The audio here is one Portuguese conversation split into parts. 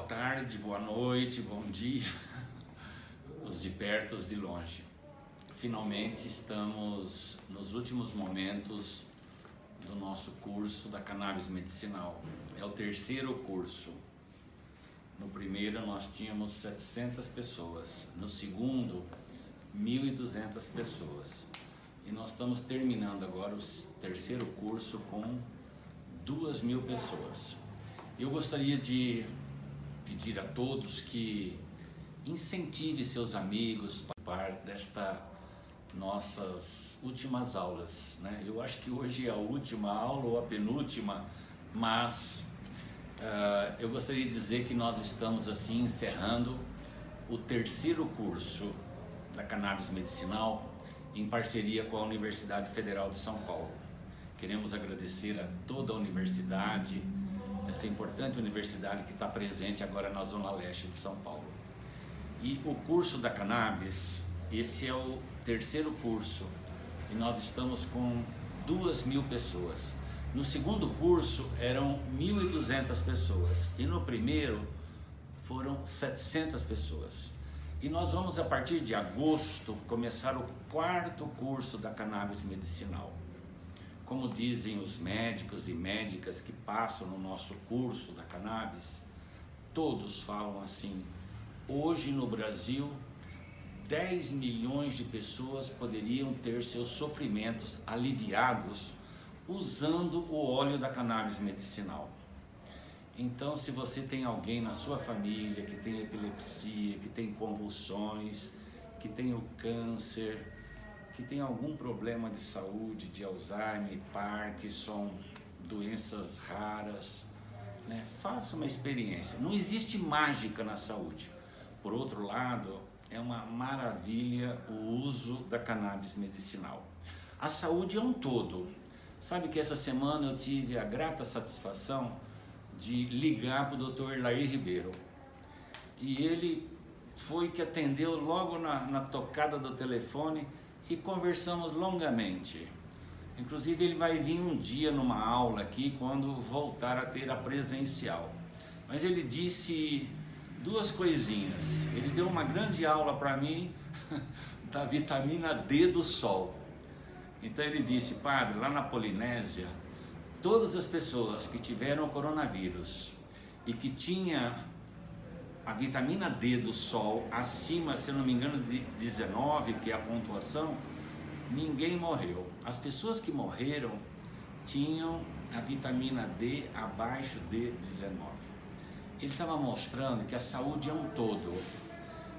tarde, boa noite, bom dia, os de perto, os de longe. Finalmente estamos nos últimos momentos do nosso curso da cannabis medicinal. É o terceiro curso. No primeiro nós tínhamos 700 pessoas, no segundo 1.200 pessoas. E nós estamos terminando agora o terceiro curso com 2.000 pessoas. Eu gostaria de pedir a todos que incentive seus amigos a participar destas nossas últimas aulas, né? Eu acho que hoje é a última aula ou a penúltima, mas eu gostaria de dizer que nós estamos assim encerrando o terceiro curso da cannabis medicinal em parceria com a Universidade Federal de São Paulo. Queremos agradecer a toda a universidade, essa importante universidade que está presente agora na Zona Leste de São Paulo. E o curso da cannabis, esse é o terceiro curso e nós estamos com 2.000 pessoas. No segundo curso eram 1.200 pessoas e no primeiro foram 700 pessoas. E nós vamos, a partir de agosto, começar o quarto curso da cannabis medicinal. Como dizem os médicos e médicas que passam no nosso curso da cannabis, todos falam assim: hoje no Brasil, 10 milhões de pessoas poderiam ter seus sofrimentos aliviados usando o óleo da cannabis medicinal. Então, se você tem alguém na sua família que tem epilepsia, que tem convulsões, que tem o câncer, que tem algum problema de saúde, de Alzheimer, Parkinson, doenças raras, né? Faça uma experiência. Não existe mágica na saúde. Por outro lado, é uma maravilha o uso da cannabis medicinal. A saúde é um todo. Sabe que essa semana eu tive a grata satisfação de ligar para o Dr. Lair Ribeiro. E ele foi que atendeu logo na tocada do telefone e conversamos longamente. Inclusive ele vai vir um dia numa aula aqui quando voltar a ter a presencial. Mas ele disse duas coisinhas. Ele deu uma grande aula para mim da vitamina D do sol. Então ele disse: padre, lá na Polinésia, todas as pessoas que tiveram o coronavírus e que tinha a vitamina D do sol acima, se não me engano, de 19, que é a pontuação, ninguém morreu. As pessoas que morreram tinham a vitamina D abaixo de 19. Ele estava mostrando que a saúde é um todo.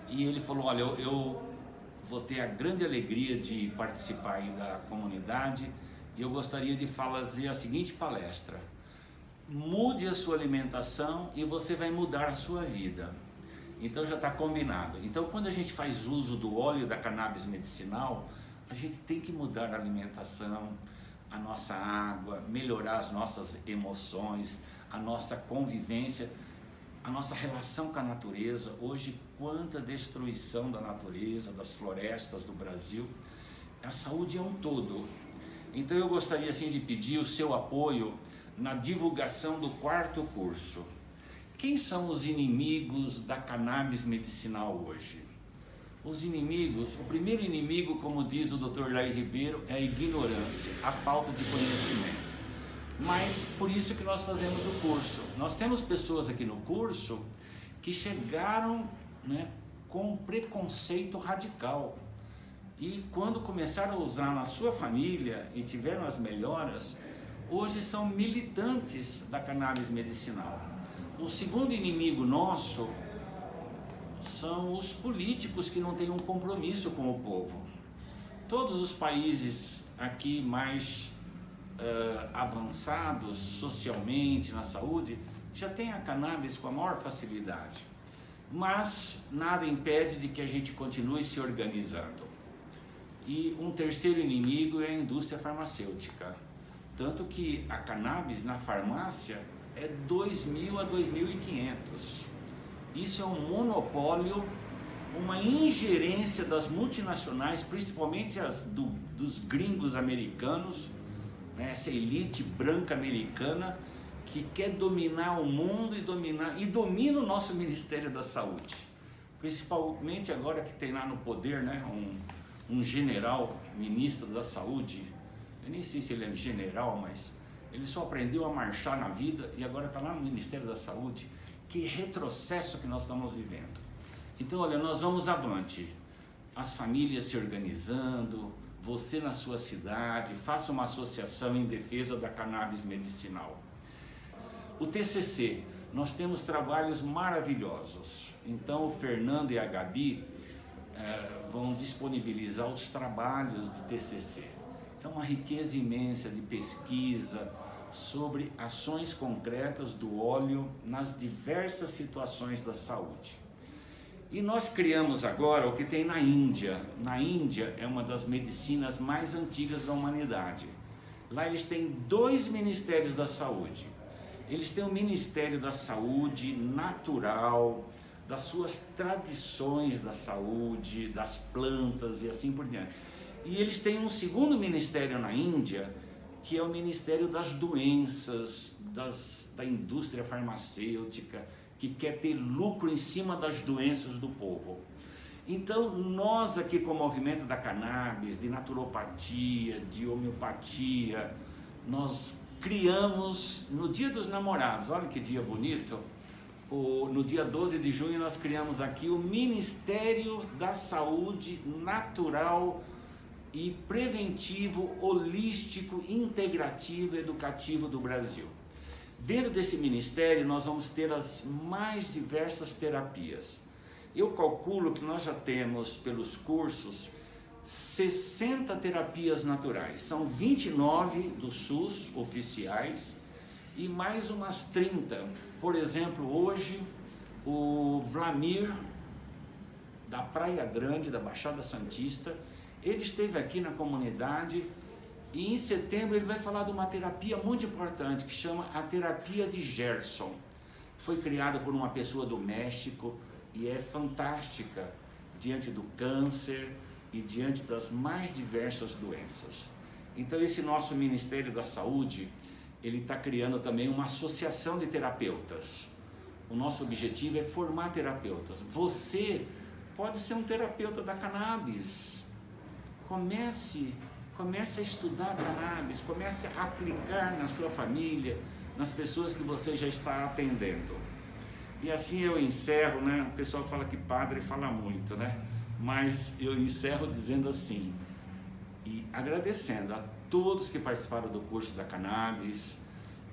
E ele falou: olha, eu vou ter a grande alegria de participar aí da comunidade e eu gostaria de fazer a seguinte palestra: mude a sua alimentação e você vai mudar a sua vida. Então já está combinado. Então, quando a gente faz uso do óleo da cannabis medicinal, a gente tem que mudar a alimentação, a nossa água, melhorar as nossas emoções, a nossa convivência, a nossa relação com a natureza. Hoje, quanta destruição da natureza, das florestas do Brasil. A saúde é um todo. Então eu gostaria assim de pedir o seu apoio na divulgação do quarto curso. Quem são os inimigos da cannabis medicinal hoje? Os inimigos, o primeiro inimigo, como diz o Dr. Lair Ribeiro, é a ignorância, a falta de conhecimento. Mas por isso que nós fazemos o curso. Nós temos pessoas aqui no curso que chegaram, né, com preconceito radical. E quando começaram a usar na sua família e tiveram as melhoras, hoje são militantes da cannabis medicinal. O segundo inimigo nosso são os políticos que não têm um compromisso com o povo. Todos os países aqui mais avançados socialmente na saúde já têm a cannabis com a maior facilidade. Mas nada impede de que a gente continue se organizando. E um terceiro inimigo é a indústria farmacêutica. Tanto que a cannabis na farmácia é 2.000 a 2.500. Isso é um monopólio, uma ingerência das multinacionais, principalmente dos gringos americanos, né, essa elite branca americana que quer dominar o mundo e domina o nosso Ministério da Saúde. Principalmente agora que tem lá no poder, né, um general, ministro da Saúde. Eu nem sei se ele é general, mas ele só aprendeu a marchar na vida e agora está lá no Ministério da Saúde. Que retrocesso que nós estamos vivendo. Então, olha, nós vamos avante. As famílias se organizando, você na sua cidade, faça uma associação em defesa da cannabis medicinal. O TCC, nós temos trabalhos maravilhosos. Então, o Fernando e a Gabi vão disponibilizar os trabalhos de TCC. É uma riqueza imensa de pesquisa sobre ações concretas do óleo nas diversas situações da saúde. E nós criamos agora o que tem na Índia. Na Índia é uma das medicinas mais antigas da humanidade. Lá eles têm 2 ministérios da saúde. Eles têm o Ministério da Saúde natural, das suas tradições da saúde, das plantas e assim por diante. E eles têm um segundo ministério na Índia, que é o Ministério das Doenças, da indústria farmacêutica, que quer ter lucro em cima das doenças do povo. Então, nós aqui com o movimento da cannabis, de naturopatia, de homeopatia, nós criamos no Dia dos Namorados, olha que dia bonito, no dia 12 de junho nós criamos aqui o Ministério da Saúde Natural e Preventivo, Holístico, Integrativo e Educativo do Brasil. Dentro desse ministério nós vamos ter as mais diversas terapias. Eu calculo que nós já temos pelos cursos 60 terapias naturais, são 29 do SUS oficiais e mais umas 30. Por exemplo, hoje o Vlamir da Praia Grande, da Baixada Santista, ele esteve aqui na comunidade e em setembro ele vai falar de uma terapia muito importante que chama a terapia de Gerson. Foi criada por uma pessoa do México e é fantástica diante do câncer e diante das mais diversas doenças. Então esse nosso Ministério da Saúde, ele está criando também uma associação de terapeutas. O nosso objetivo é formar terapeutas. Você pode ser um terapeuta da cannabis. Comece a estudar cannabis, comece a aplicar na sua família, nas pessoas que você já está atendendo. E assim eu encerro, né? O pessoal fala que padre fala muito, né? Mas eu encerro dizendo assim, e agradecendo a todos que participaram do curso da cannabis,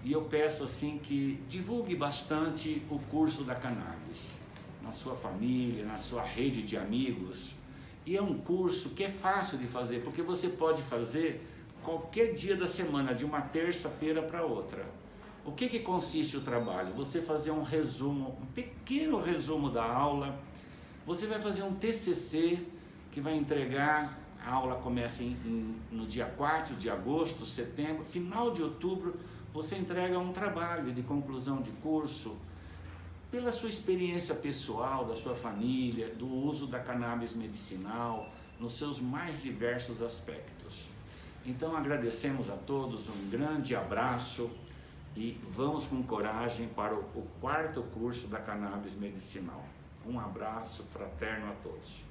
e eu peço assim que divulgue bastante o curso da cannabis, na sua família, na sua rede de amigos. E é um curso que é fácil de fazer, porque você pode fazer qualquer dia da semana, de uma terça-feira para outra. O que consiste o trabalho? Você fazer um resumo, um pequeno resumo da aula. Você vai fazer um TCC que vai entregar, a aula começa no dia 4 de agosto, setembro, final de outubro, você entrega um trabalho de conclusão de curso, pela sua experiência pessoal, da sua família, do uso da cannabis medicinal, nos seus mais diversos aspectos. Então agradecemos a todos, um grande abraço e vamos com coragem para o 4º curso da cannabis medicinal. Um abraço fraterno a todos.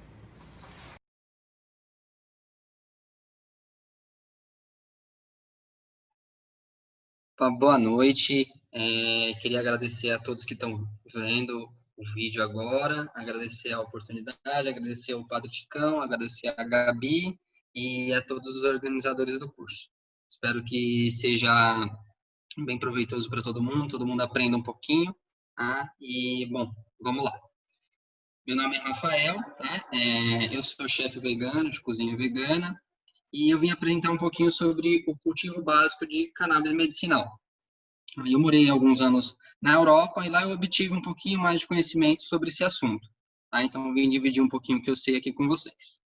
Boa noite, queria agradecer a todos que estão vendo o vídeo agora, agradecer a oportunidade, agradecer ao Padre Chicão, agradecer a Gabi e a todos os organizadores do curso. Espero que seja bem proveitoso para todo mundo aprenda um pouquinho, tá? E, bom, vamos lá. Meu nome é Rafael, tá? Eu sou chefe vegano, de cozinha vegana, e eu vim apresentar um pouquinho sobre o cultivo básico de cannabis medicinal. Eu morei alguns anos na Europa e lá eu obtive um pouquinho mais de conhecimento sobre esse assunto, tá? Então eu vim dividir um pouquinho o que eu sei aqui com vocês.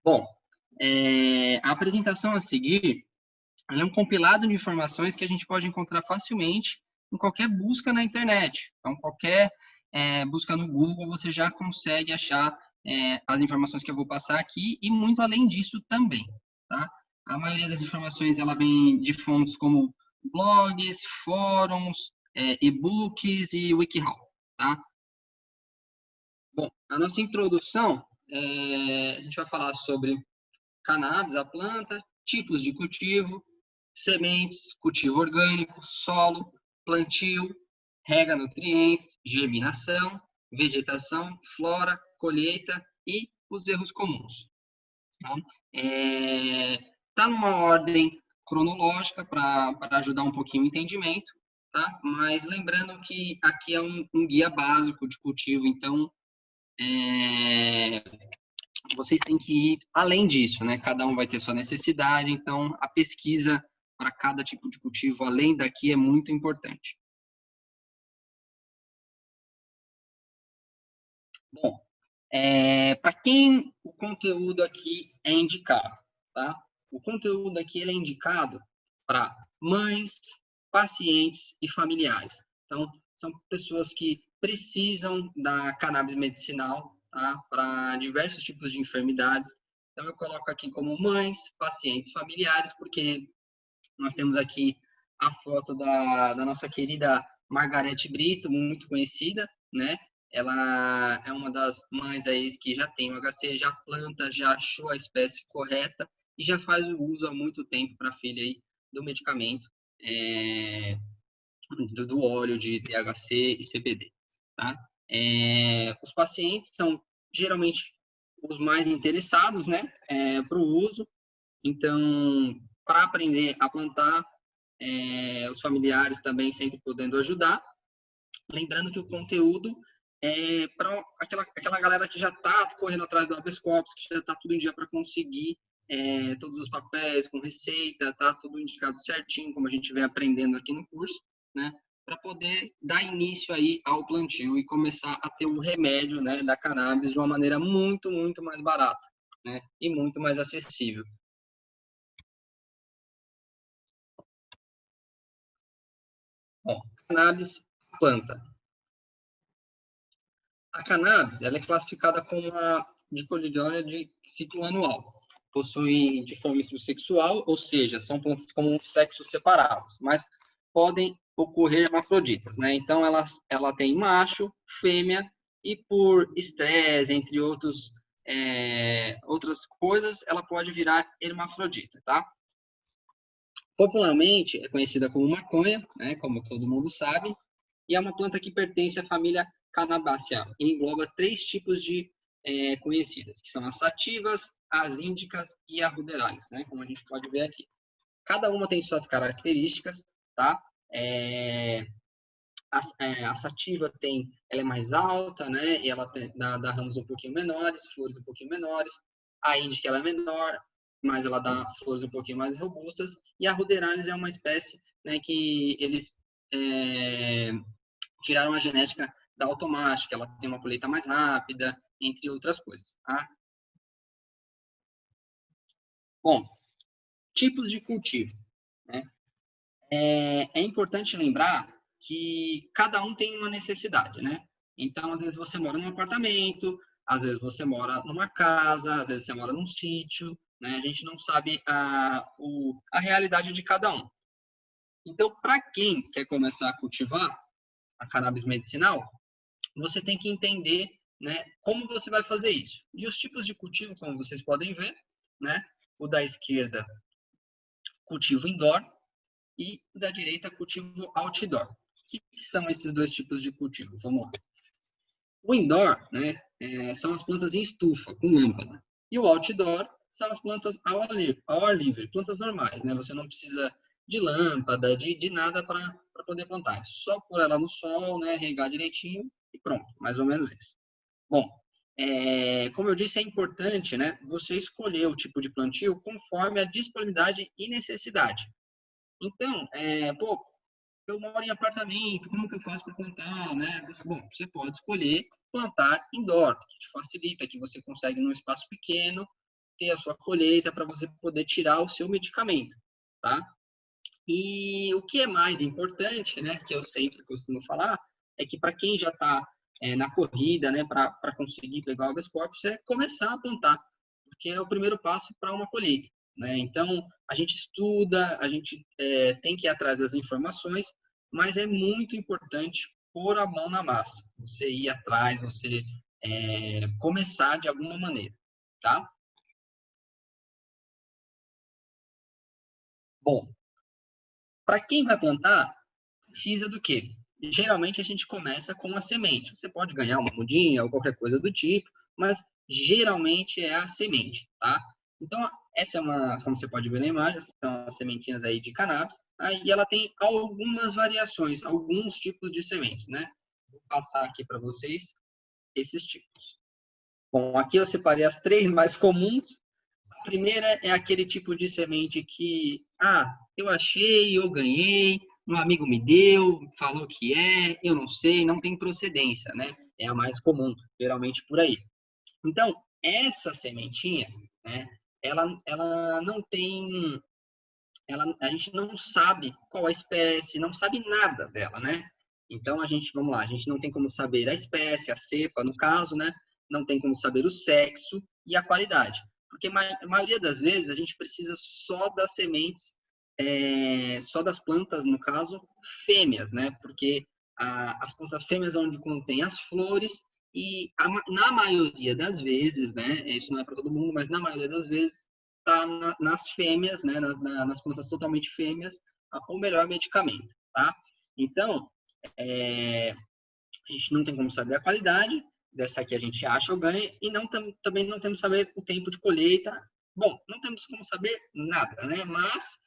Bom, a apresentação a seguir é um compilado de informações que a gente pode encontrar facilmente em qualquer busca na internet. Então, qualquer busca no Google, você já consegue achar as informações que eu vou passar aqui e muito além disso também, tá? A maioria das informações ela vem de fontes como blogs, fóruns, e-books e WikiHow, tá? Bom, a nossa introdução, a gente vai falar sobre cannabis, a planta, tipos de cultivo, sementes, cultivo orgânico, solo, plantio, rega nutrientes, germinação, vegetação, flora, colheita e os erros comuns. Tá? Tá numa ordem cronológica para ajudar um pouquinho o entendimento, tá? Mas lembrando que aqui é um guia básico de cultivo, então vocês têm que ir além disso, né? Cada um vai ter sua necessidade, então a pesquisa para cada tipo de cultivo, além daqui, é muito importante. Bom, para quem o conteúdo aqui é indicado, tá? O conteúdo aqui ele é indicado para mães, pacientes e familiares. Então, são pessoas que precisam da cannabis medicinal, tá? Para diversos tipos de enfermidades. Então, eu coloco aqui como mães, pacientes, familiares, porque nós temos aqui a foto da nossa querida Margarete Brito, muito conhecida, né? Ela é uma das mães aí que já tem o HC, já planta, já achou a espécie correta e já faz o uso há muito tempo para a filha aí do medicamento, do óleo de THC e CBD, tá? Os pacientes são geralmente os mais interessados, né, para o uso. Então, para aprender a plantar, os familiares também sempre podendo ajudar. Lembrando que o conteúdo é para aquela galera que já está correndo atrás do habeas corpus, que já está tudo em dia para conseguir todos os papéis, com receita, tá tudo indicado certinho, como a gente vem aprendendo aqui no curso, né? Para poder dar início aí ao plantio e começar a ter o remédio, né, da cannabis de uma maneira muito, muito mais barata, né? E muito mais acessível. Bom, cannabis planta. A cannabis ela é classificada como uma dicotiledônea de ciclo anual. Possui dimorfismo sexual, ou seja, são plantas com sexos separados, mas podem ocorrer hermafroditas, né? Então, ela tem macho, fêmea, e por estresse, entre outras coisas, ela pode virar hermafrodita, tá? Popularmente, é conhecida como maconha, né? Como todo mundo sabe, e é uma planta que pertence à família Cannabaceae e engloba 3 tipos de conhecidas, que são as sativas, as índicas e a ruderalis, né? Como a gente pode ver aqui. Cada uma tem suas características, tá? A sativa ela é mais alta, né? E ela dá ramos um pouquinho menores, flores um pouquinho menores. A índica ela é menor, mas ela dá flores um pouquinho mais robustas. E a ruderalis é uma espécie, né, que eles tiraram a genética da automática, ela tem uma colheita mais rápida, entre outras coisas. Tá? Bom, tipos de cultivo. Né? É importante lembrar que cada um tem uma necessidade, né? Então, às vezes você mora num apartamento, às vezes você mora numa casa, às vezes você mora num sítio, né? A gente não sabe a realidade de cada um. Então, para quem quer começar a cultivar a cannabis medicinal, você tem que entender, né, como você vai fazer isso. E os tipos de cultivo, como vocês podem ver, né? O da esquerda, cultivo indoor, e o da direita, cultivo outdoor. O que são esses dois tipos de cultivo? Vamos lá. O indoor, né, são as plantas em estufa, com lâmpada. E o outdoor são as plantas ao ar livre, plantas normais, né? Você não precisa de lâmpada, de nada para poder plantar. É só pôr ela no sol, né, regar direitinho e pronto, mais ou menos isso. Bom, como eu disse, é importante, né, você escolher o tipo de plantio conforme a disponibilidade e necessidade. Então, eu moro em apartamento, como que eu faço para plantar, né? Bom, você pode escolher plantar indoor, que te facilita, que você consegue num espaço pequeno ter a sua colheita para você poder tirar o seu medicamento, tá? E o que é mais importante, né, que eu sempre costumo falar, é que para quem já está na corrida, né, para conseguir pegar o habeas corpus, é começar a plantar, porque é o primeiro passo para uma colheita. né? Então, a gente estuda, a gente tem que ir atrás das informações, mas é muito importante pôr a mão na massa, você ir atrás, você começar de alguma maneira, tá? Bom, para quem vai plantar, precisa do quê? Geralmente a gente começa com a semente. Você pode ganhar uma mudinha ou qualquer coisa do tipo, mas geralmente é a semente, tá? Então, essa é uma, como você pode ver na imagem, são as sementinhas aí de cannabis, tá? E ela tem algumas variações, alguns tipos de sementes, né? Vou passar aqui para vocês esses tipos. Bom, aqui eu separei as 3 mais comuns. A primeira é aquele tipo de semente que, eu achei, eu ganhei, um amigo me deu, falou que eu não sei, não tem procedência, né? É a mais comum, geralmente por aí. Então, essa sementinha, né, ela não tem, a gente não sabe qual a espécie, não sabe nada dela, né? Então, vamos lá, a gente não tem como saber a espécie, a cepa, no caso, né? Não tem como saber o sexo e a qualidade. Porque a maioria das vezes a gente precisa só das sementes, só das plantas, no caso, fêmeas, né? Porque as plantas fêmeas é onde contém as flores e na maioria das vezes, né? Isso não é para todo mundo, mas na maioria das vezes está nas fêmeas, né? Nas plantas totalmente fêmeas, o melhor medicamento, tá? Então, a gente não tem como saber a qualidade, dessa aqui a gente acha ou ganha, e também não temos saber o tempo de colheita. Bom, não temos como saber nada, né? Mas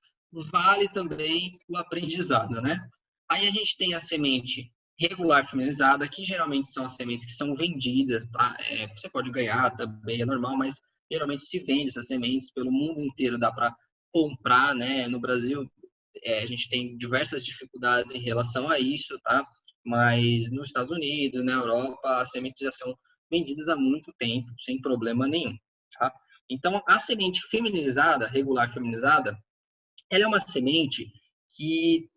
vale também o aprendizado, né? Aí a gente tem a semente regular feminizada, que geralmente são as sementes que são vendidas, tá? Você pode ganhar também, é normal, mas geralmente se vende essas sementes pelo mundo inteiro, dá para comprar, né? No Brasil, a gente tem diversas dificuldades em relação a isso, tá? Mas nos Estados Unidos, na Europa, as sementes já são vendidas há muito tempo, sem problema nenhum, tá? Então, a semente feminizada, regular feminizada, ela é uma semente que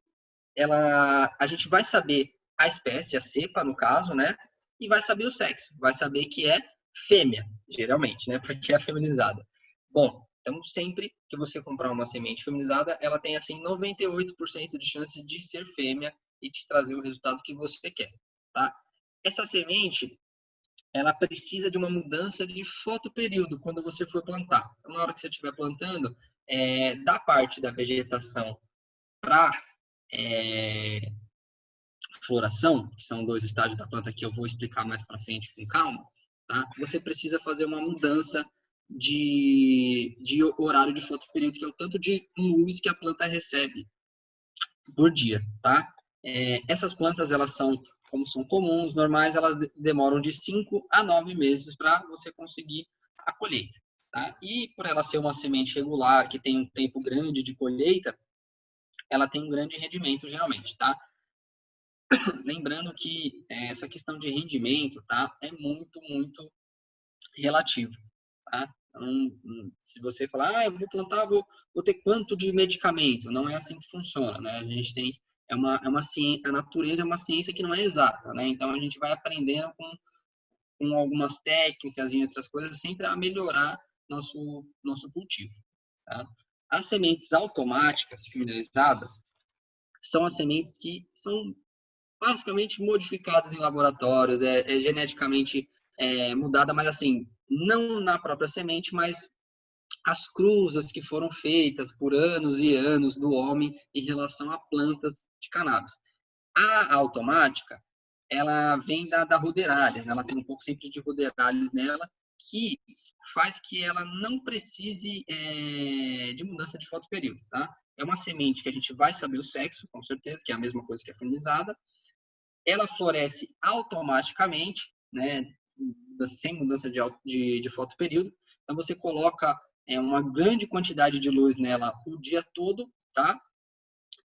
a gente vai saber a espécie, a cepa, no caso, né? E vai saber o sexo, vai saber que é fêmea, geralmente, né? Porque é feminizada. Bom, então sempre que você comprar uma semente feminizada, ela tem, assim, 98% de chance de ser fêmea e te trazer o resultado que você quer, tá? Essa semente, ela precisa de uma mudança de fotoperíodo quando você for plantar. Então, na hora que você estiver plantando, da parte da vegetação para floração, que são 2 estágios da planta que eu vou explicar mais para frente com calma, tá? Você precisa fazer uma mudança de horário de fotoperíodo, que é o tanto de luz que a planta recebe por dia, tá? Essas plantas, elas são, como são comuns, normais, elas demoram de 5 a 9 meses para você conseguir a colheita, tá? E por ela ser uma semente regular, que tem um tempo grande de colheita, ela tem um grande rendimento, geralmente, tá? Lembrando que essa questão de rendimento, tá? É muito, muito relativo, tá? Então, se você falar, eu vou plantar, vou ter quanto de medicamento? Não é assim que funciona, né? A gente tem, uma ciência, a natureza é uma ciência que não é exata, né? Então, a gente vai aprendendo com algumas técnicas e outras coisas, sempre a melhorar nosso cultivo, tá? As sementes automáticas, finalizadas, são as sementes que são basicamente modificadas em laboratórios, geneticamente mudada, mas assim, não na própria semente, mas as cruzas que foram feitas por anos e anos do homem em relação a plantas de cannabis. A automática, ela vem da Ruderalis, né? Ela tem um pouco sempre de Ruderalis nela, que faz que ela não precise de mudança de fotoperíodo, tá? É uma semente que a gente vai saber o sexo, com certeza, que é a mesma coisa que a feminizada. Ela floresce automaticamente, né, sem mudança de fotoperíodo. Então, você coloca uma grande quantidade de luz nela o dia todo, tá?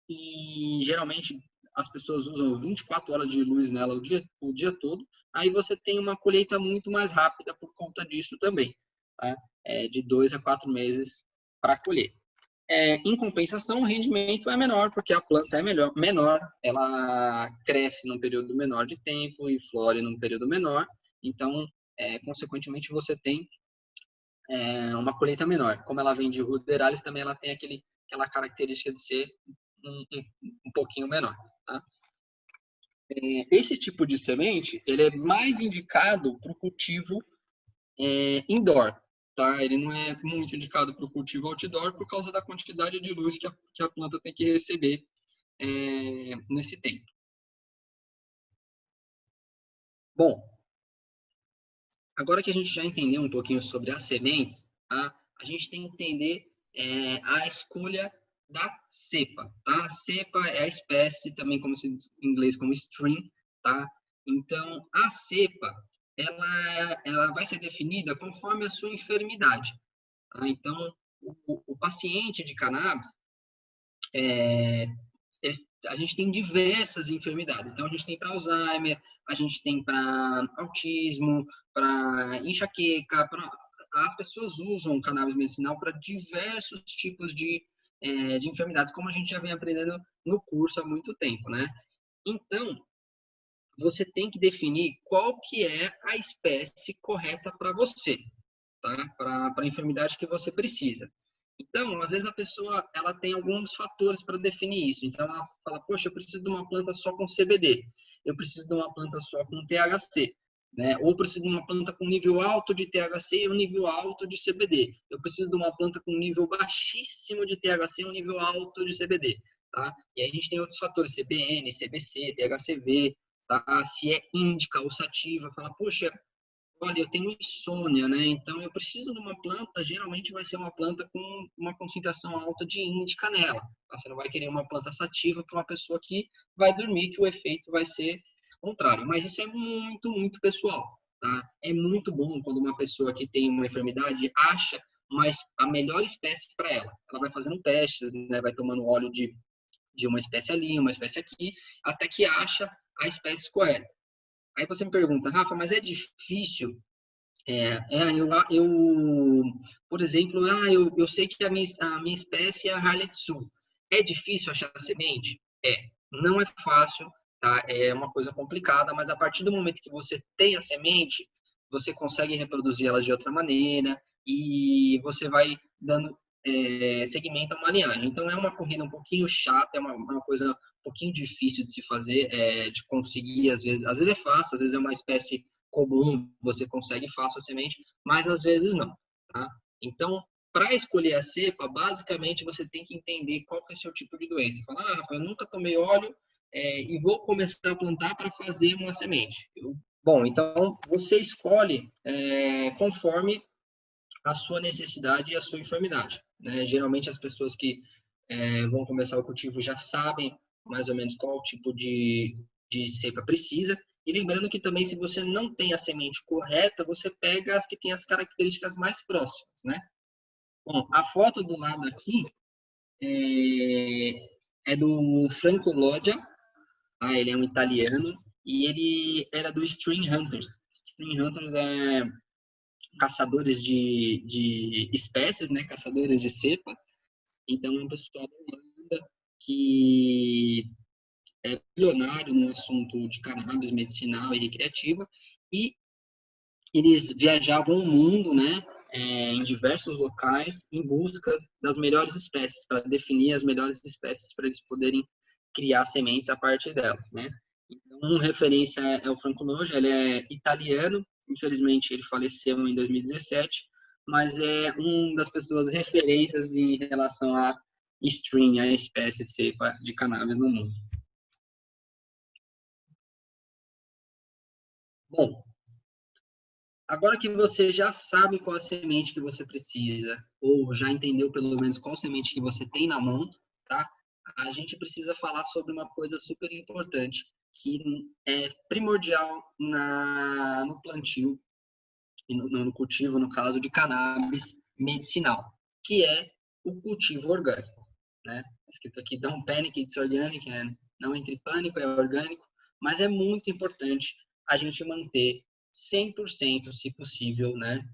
E, geralmente, as pessoas usam 24 horas de luz nela o dia todo. Aí você tem uma colheita muito mais rápida por conta disso também, tá? De 2 a 4 meses para colher. Em compensação, o rendimento é menor, porque a planta é menor, ela cresce num período menor de tempo e flore num período menor. Então, consequentemente, você tem uma colheita menor. Como ela vem de ruderalis, também ela tem aquela característica de ser um pouquinho menor. Tá? Esse tipo de semente, ele é mais indicado para o cultivo indoor, tá? Ele não é muito indicado para o cultivo outdoor por causa da quantidade de luz que a planta tem que receber nesse tempo. Bom, agora que a gente já entendeu um pouquinho sobre as sementes, tá? A gente tem que entender a escolha da cepa, tá? A cepa é a espécie, também como se diz em inglês como string, tá? Então, a cepa, ela vai ser definida conforme a sua enfermidade. Tá? Então, o paciente de cannabis, a gente tem diversas enfermidades. Então, a gente tem para Alzheimer, a gente tem para autismo, para enxaqueca. As pessoas usam cannabis medicinal para diversos tipos de enfermidades, como a gente já vem aprendendo no curso há muito tempo, né? Então, você tem que definir qual que é a espécie correta para você, tá? Para a enfermidade que você precisa. Então, às vezes a pessoa ela tem alguns fatores para definir isso. Então, ela fala, poxa, eu preciso de uma planta só com CBD, eu preciso de uma planta só com THC, né? Ou preciso de uma planta com nível alto de THC e um nível alto de CBD. Eu preciso de uma planta com nível baixíssimo de THC e um nível alto de CBD, tá? E aí a gente tem outros fatores, CBN, CBC, THCV, tá? Se é índica ou sativa, fala, poxa, olha, eu tenho insônia, né? Então eu preciso de uma planta, geralmente vai ser uma planta com uma concentração alta de índica nela. Tá? Você não vai querer uma planta sativa para uma pessoa que vai dormir, que o efeito vai ser contrário. Mas isso é muito, muito pessoal, tá? É muito bom quando uma pessoa que tem uma enfermidade acha a melhor espécie para ela. Ela vai fazendo testes, né? Vai tomando óleo de uma espécie ali, uma espécie aqui, até que acha a espécie correta. Aí você me pergunta, Rafa, mas é difícil? Por exemplo, eu sei que a minha espécie é a Harlet Sul. É difícil achar semente? Não é fácil, tá? É uma coisa complicada, mas a partir do momento que você tem a semente, você consegue reproduzir ela de outra maneira e você vai dando segmento a uma linhagem. Então, é uma corrida um pouquinho chata, é uma coisa um pouquinho difícil de se fazer, de conseguir, às vezes é fácil, às vezes é uma espécie comum, você consegue fácil a semente, mas às vezes não, tá? Então, para escolher a cepa, basicamente você tem que entender qual que é o seu tipo de doença. Fala, Rafa, eu nunca tomei óleo e vou começar a plantar para fazer uma semente. Bom, então você escolhe conforme a sua necessidade e a sua enfermidade, né? Geralmente as pessoas que vão começar o cultivo já sabem mais ou menos qual tipo de cepa precisa. E lembrando que também, se você não tem a semente correta, você pega as que têm as características mais próximas, né? Bom, a foto do lado aqui é do Franco Loggia, tá? Ele é um italiano e ele era do String Hunters. String Hunters é caçadores de espécies, né? Caçadores de cepa. Então, é um pessoal da Holanda que é bilionário no assunto de cannabis medicinal e recreativa, e eles viajavam o mundo, né, em diversos locais, em busca das melhores espécies, para definir as melhores espécies para eles poderem criar sementes a partir delas, né. Então, uma referência é o Franco Loggia, ele é italiano, infelizmente ele faleceu em 2017, mas é uma das pessoas referências em relação a string, a espécie cepa de cannabis no mundo. Bom, agora que você já sabe qual a semente que você precisa, ou já entendeu pelo menos qual semente que você tem na mão, tá? A gente precisa falar sobre uma coisa super importante, que é primordial no plantio, e no cultivo, no caso de cannabis medicinal, que é o cultivo orgânico, né? Escrito aqui, don't panic, it's organic, não entre pânico, é orgânico, mas é muito importante a gente manter 100%, se possível, né,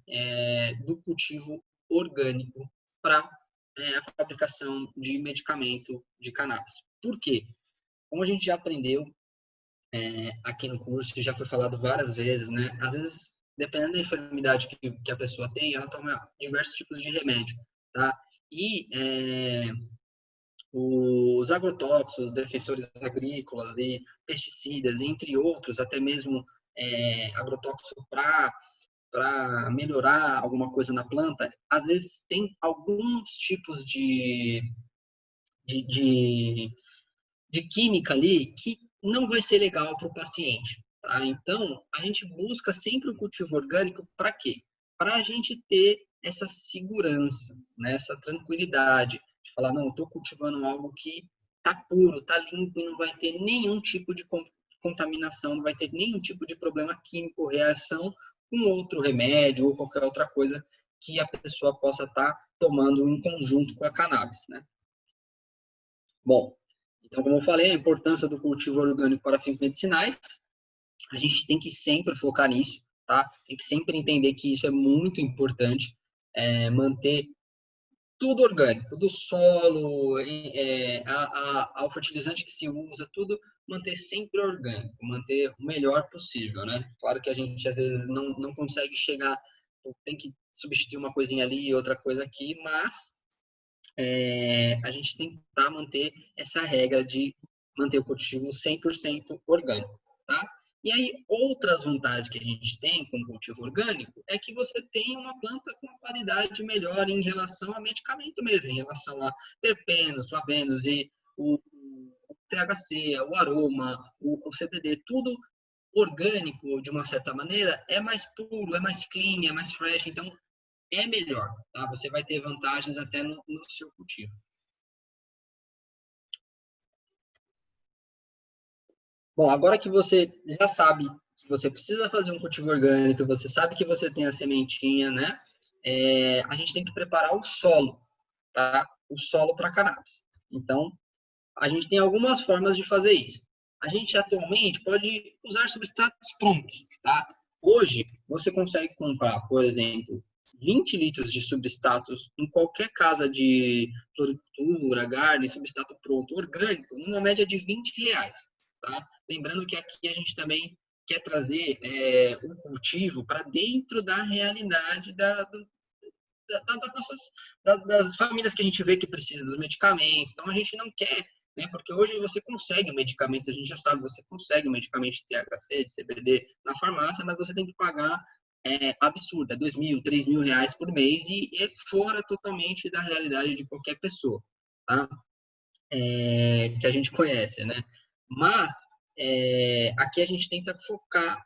do cultivo orgânico para a fabricação de medicamento de cannabis. Por quê? Como a gente já aprendeu aqui no curso, já foi falado várias vezes, né, às vezes dependendo da enfermidade que a pessoa tem, ela toma diversos tipos de remédio, tá? E os agrotóxicos, defensores agrícolas e pesticidas, entre outros, até mesmo agrotóxico para melhorar alguma coisa na planta, às vezes tem alguns tipos de, de, de química ali que não vai ser legal para o paciente. Tá? Então, a gente busca sempre o cultivo orgânico para quê? Para a gente ter essa segurança, né? Essa tranquilidade de falar, não, eu estou cultivando algo que está puro, está limpo e não vai ter nenhum tipo de contaminação, não vai ter nenhum tipo de problema químico, reação com outro remédio ou qualquer outra coisa que a pessoa possa estar tomando em conjunto com a cannabis, né? Bom, então, como eu falei, a importância do cultivo orgânico para fins medicinais, a gente tem que sempre focar nisso, tá? Tem que sempre entender que isso é muito importante, manter tudo orgânico, do solo, ao fertilizante que se usa, tudo manter sempre orgânico, manter o melhor possível, né? Claro que a gente às vezes não consegue chegar, tem que substituir uma coisinha ali e outra coisa aqui, mas a gente tem que tentar manter essa regra de manter o cultivo 100% orgânico, tá? E aí, outras vantagens que a gente tem com o cultivo orgânico é que você tem uma planta com uma qualidade melhor em relação a medicamento mesmo, em relação a terpenos, flavenos e o THC, o aroma, o CBD, tudo orgânico, de uma certa maneira, é mais puro, é mais clean, é mais fresh, então é melhor, tá? Você vai ter vantagens até no seu cultivo. Bom, agora que você já sabe que você precisa fazer um cultivo orgânico, você sabe que você tem a sementinha, né? A gente tem que preparar o solo, tá? O solo para cannabis. Então, a gente tem algumas formas de fazer isso. A gente atualmente pode usar substratos prontos, tá? Hoje, você consegue comprar, por exemplo, 20 litros de substratos em qualquer casa de floricultura, garden, substrato pronto orgânico, numa média de R$ 20, tá? Lembrando que aqui a gente também quer trazer um cultivo para dentro da realidade das nossas das famílias que a gente vê que precisa dos medicamentos. Então a gente não quer, né? Porque hoje você consegue medicamentos, a gente já sabe, você consegue medicamentos de THC, de CBD na farmácia, mas você tem que pagar absurdo, é R$ 2.000, R$ 3.000 por mês e é fora totalmente da realidade de qualquer pessoa, tá? Que a gente conhece, né? Mas aqui a gente tenta focar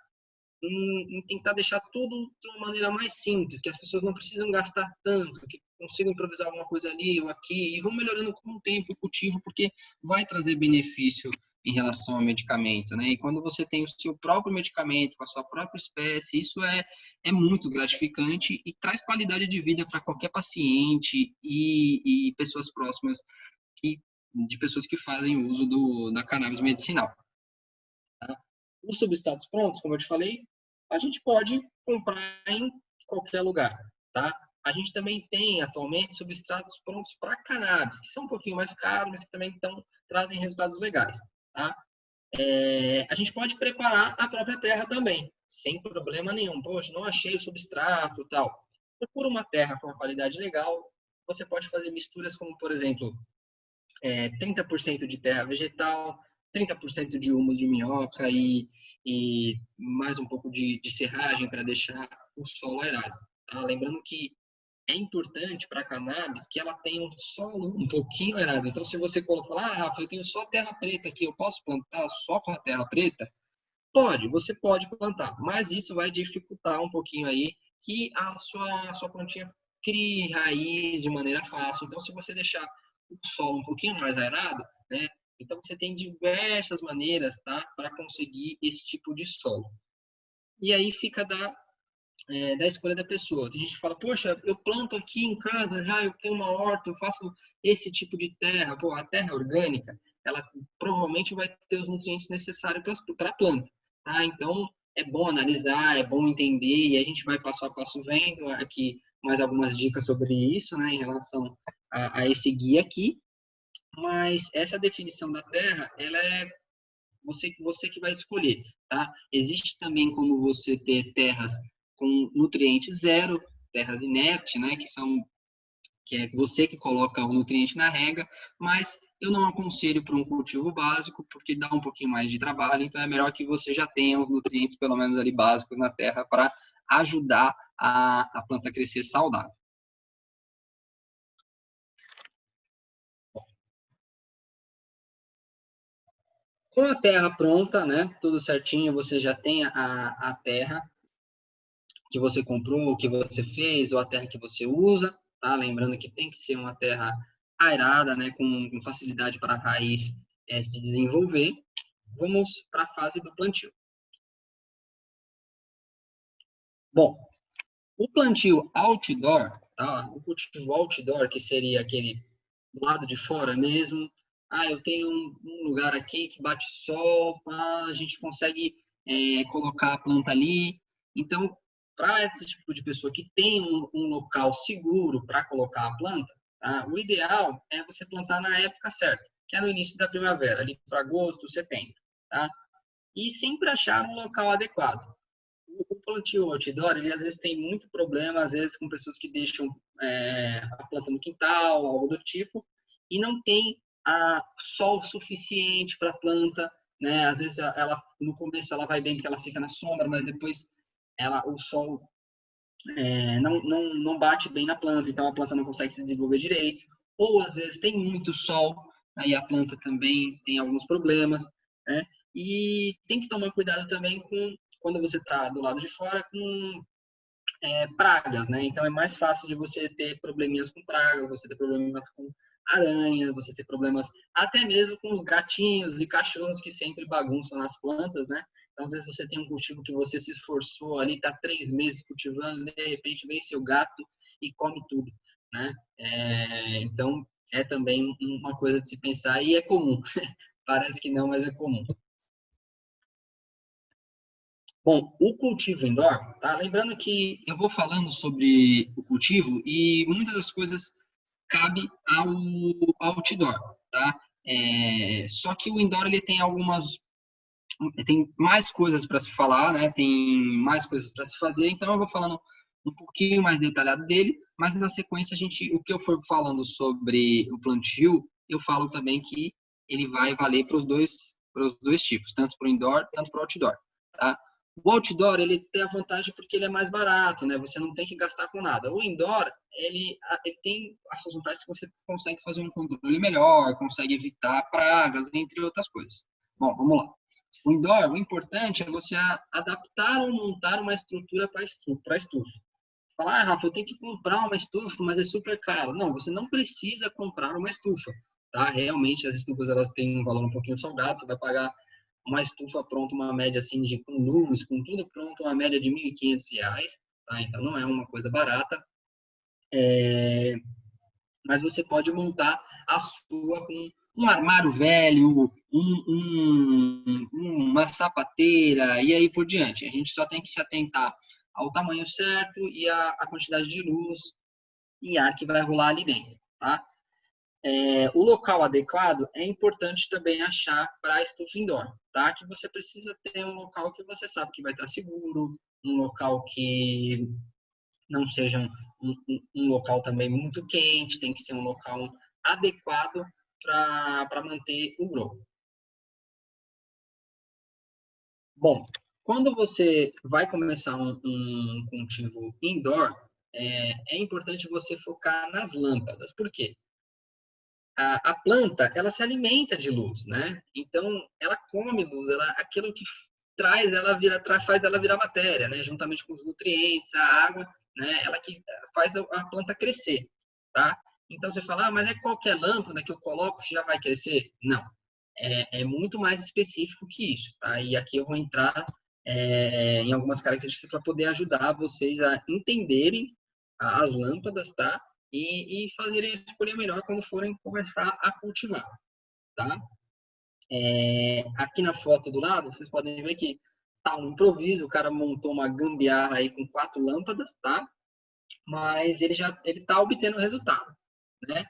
em tentar deixar tudo de uma maneira mais simples, que as pessoas não precisam gastar tanto, que consigam improvisar alguma coisa ali ou aqui, e vão melhorando com o tempo o cultivo, porque vai trazer benefício em relação ao medicamento, né? E quando você tem o seu próprio medicamento, com a sua própria espécie, isso é muito gratificante e traz qualidade de vida para qualquer paciente e pessoas próximas de pessoas que fazem uso da cannabis medicinal. Tá? Os substratos prontos, como eu te falei, a gente pode comprar em qualquer lugar, tá? A gente também tem atualmente substratos prontos para cannabis, que são um pouquinho mais caros, mas que também trazem resultados legais, tá? A gente pode preparar a própria terra também, sem problema nenhum. Poxa, não achei o substrato, tal. Procura uma terra com uma qualidade legal. Você pode fazer misturas como, por exemplo, 30% de terra vegetal, 30% de humus de minhoca e mais um pouco de serragem para deixar o solo aerado. Tá? Lembrando que é importante para a cannabis que ela tenha um solo um pouquinho aerado. Então, se você falar, Rafa, eu tenho só terra preta aqui, eu posso plantar só com a terra preta? Pode, você pode plantar, mas isso vai dificultar um pouquinho aí que a sua plantinha crie raiz de maneira fácil. Então, se você deixar o solo um pouquinho mais aerado, né? Então, você tem diversas maneiras, tá? Para conseguir esse tipo de solo. E aí fica da escolha da pessoa. Tem gente que fala, poxa, eu planto aqui em casa já, eu tenho uma horta, eu faço esse tipo de terra. Pô, a terra orgânica, ela provavelmente vai ter os nutrientes necessários para a planta, tá? Então, é bom analisar, é bom entender, e a gente vai passo a passo vendo aqui mais algumas dicas sobre isso, né, em relação a esse guia aqui. Mas essa definição da terra, ela é você que vai escolher, tá? Existe também como você ter terras com nutriente zero, terras inertes, né, que é você que coloca o nutriente na rega, mas eu não aconselho para um cultivo básico, porque dá um pouquinho mais de trabalho, então é melhor que você já tenha os nutrientes, pelo menos ali básicos na terra, para ajudar a planta a crescer saudável. Com a terra pronta, né, tudo certinho, você já tem a terra que você comprou, que você fez, ou a terra que você usa, tá? Lembrando que tem que ser uma terra aerada, né, com facilidade para a raiz se desenvolver. Vamos para a fase do plantio. Bom, o plantio outdoor, tá? O cultivo outdoor, que seria aquele do lado de fora mesmo. Eu tenho um lugar aqui que bate sol, a gente consegue colocar a planta ali. Então, para esse tipo de pessoa que tem um local seguro para colocar a planta, tá? O ideal é você plantar na época certa, que é no início da primavera, ali para agosto, setembro, tá? E sempre achar um local adequado. O plantio outdoor, ele às vezes tem muito problema, às vezes com pessoas que deixam a planta no quintal, algo do tipo, e não tem sol suficiente para a planta, né? Às vezes ela no começo ela vai bem porque ela fica na sombra, mas depois o sol não bate bem na planta, então a planta não consegue se desenvolver direito. Ou às vezes tem muito sol, aí a planta também tem alguns problemas, né? E tem que tomar cuidado também quando você está do lado de fora, com pragas, né? Então é mais fácil de você ter probleminhas com pragas, você ter problemas com aranhas, você ter problemas até mesmo com os gatinhos e cachorros que sempre bagunçam nas plantas, né? Então, às vezes você tem um cultivo que você se esforçou ali, está 3 meses cultivando, de repente vem seu gato e come tudo, né? Então, é também uma coisa de se pensar e é comum. Parece que não, mas é comum. Bom, o cultivo indoor, tá? Lembrando que eu vou falando sobre o cultivo e muitas das coisas cabe ao outdoor, tá? Só que o indoor ele tem mais coisas para se falar, né? Tem mais coisas para se fazer, então eu vou falando um pouquinho mais detalhado dele, mas na sequência o que eu for falando sobre o plantio, eu falo também que ele vai valer para os dois tipos, tanto para o indoor, tanto para o outdoor, tá? O outdoor, ele tem a vantagem porque ele é mais barato, né? Você não tem que gastar com nada. O indoor, ele tem as suas vantagens que você consegue fazer um controle melhor, consegue evitar pragas, entre outras coisas. Bom, vamos lá. O indoor, o importante é você adaptar ou montar uma estrutura para a estufa. Falar, Rafa, eu tenho que comprar uma estufa, mas é super caro. Não, você não precisa comprar uma estufa, tá? Realmente, as estufas, elas têm um valor um pouquinho salgado, você vai pagar uma estufa pronta, uma média assim, com luz, com tudo pronto, uma média de R$ 1.500, tá? Então, não é uma coisa barata. Mas você pode montar a sua com um armário velho, uma sapateira e aí por diante. A gente só tem que se atentar ao tamanho certo e a quantidade de luz e ar que vai rolar ali dentro, tá? O local adequado é importante também achar para a estufa indoor, tá? Que você precisa ter um local que você sabe que vai estar seguro, um local que não seja um local também muito quente, tem que ser um local adequado para manter o grow. Bom, quando você vai começar um cultivo indoor, é importante você focar nas lâmpadas. Por quê? A planta, ela se alimenta de luz, né? Então, ela come luz, aquilo que faz ela virar matéria, né? Juntamente com os nutrientes, a água, né? Ela que faz a planta crescer, tá? Então, você fala, mas é qualquer lâmpada que eu coloco que já vai crescer? Não. É muito mais específico que isso, tá? E aqui eu vou entrar em algumas características para poder ajudar vocês a entenderem as lâmpadas, tá? E fazerem a escolha melhor quando forem começar a cultivar, tá? Aqui na foto do lado, vocês podem ver que tá um improviso, o cara montou uma gambiarra aí com 4 lâmpadas, tá? Mas ele tá obtendo resultado, né?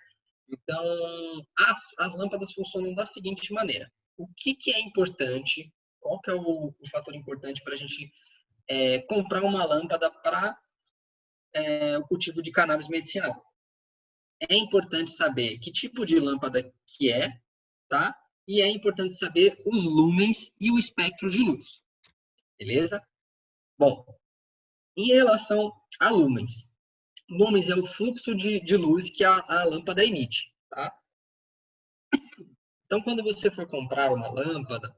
Então, as lâmpadas funcionam da seguinte maneira. O que é importante, qual que é o fator importante para a gente comprar uma lâmpada para o cultivo de cannabis medicinal. É importante saber que tipo de lâmpada que é, tá? E é importante saber os lumens e o espectro de luz, beleza? Bom, em relação a lumens, lumens é o fluxo de luz que a lâmpada emite, tá? Então, quando você for comprar uma lâmpada,